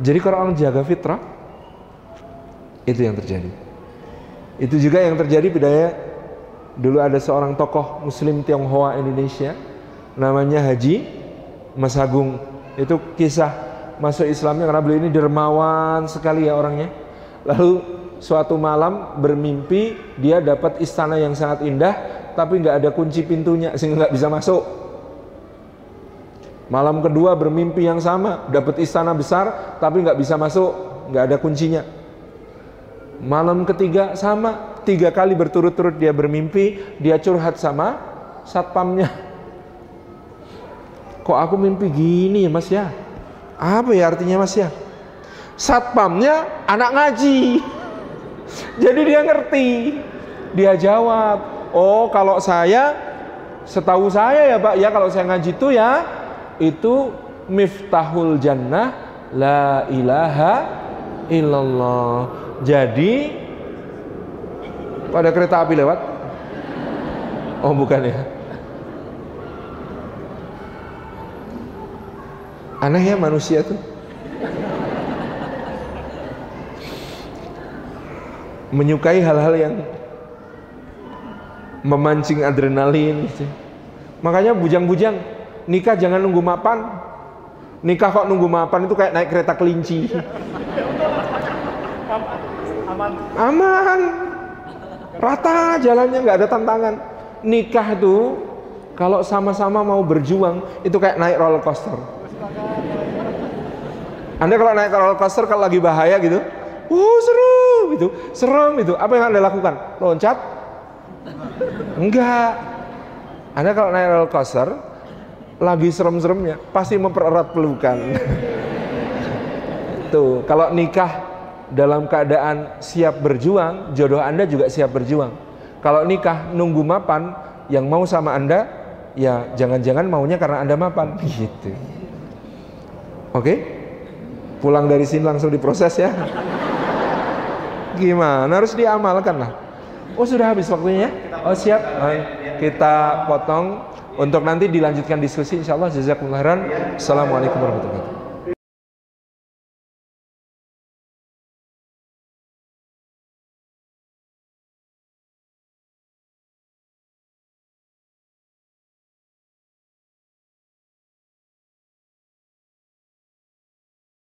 Jadi kalau orang jaga fitrah, itu yang terjadi. Itu juga yang terjadi pada dulu ada seorang tokoh muslim Tionghoa Indonesia, namanya Haji Mas Agung. Itu kisah masuk Islamnya karena beliau ini dermawan sekali ya orangnya. Lalu suatu malam bermimpi dia dapat istana yang sangat indah, tapi nggak ada kunci pintunya sehingga nggak bisa masuk. Malam kedua bermimpi yang sama, dapat istana besar tapi nggak bisa masuk, nggak ada kuncinya. Malam ketiga sama, 3 kali berturut-turut dia bermimpi, dia curhat sama satpamnya. Kok aku mimpi gini ya mas ya? Apa ya artinya mas ya? Satpamnya anak ngaji. Jadi dia ngerti. Dia jawab, oh kalau saya, setahu saya ya pak ya, kalau saya ngaji itu ya, itu miftahul jannah la ilaha illallah. Jadi pada kereta api lewat, oh bukan ya, aneh ya manusia tuh. Menyukai hal-hal yang memancing adrenalin gitu. Makanya bujang-bujang nikah jangan nunggu mapan. Nikah kok nunggu mapan itu kayak naik kereta kelinci. Aman. Rata jalannya, nggak ada tantangan. Nikah itu kalau sama-sama mau berjuang itu kayak naik roller coaster. Anda kalau naik roller coaster kalau lagi bahaya gitu, seru gitu, serem itu. Apa yang Anda lakukan? Loncat? Enggak. Anda kalau naik roller coaster lagi serem-seremnya pasti mempererat pelukan. Tuh, kalau nikah dalam keadaan siap berjuang, jodoh Anda juga siap berjuang. Kalau nikah nunggu mapan, yang mau sama Anda ya jangan-jangan maunya karena Anda mapan gitu. Oke? Pulang dari sini langsung diproses ya. Gimana? Harus diamalkan lah. Oh, sudah habis waktunya ya? Oh, siap. Baik. Kita potong untuk nanti dilanjutkan diskusi insyaallah. Jazakumullah khairan. Assalamualaikum warahmatullahi wabarakatuh.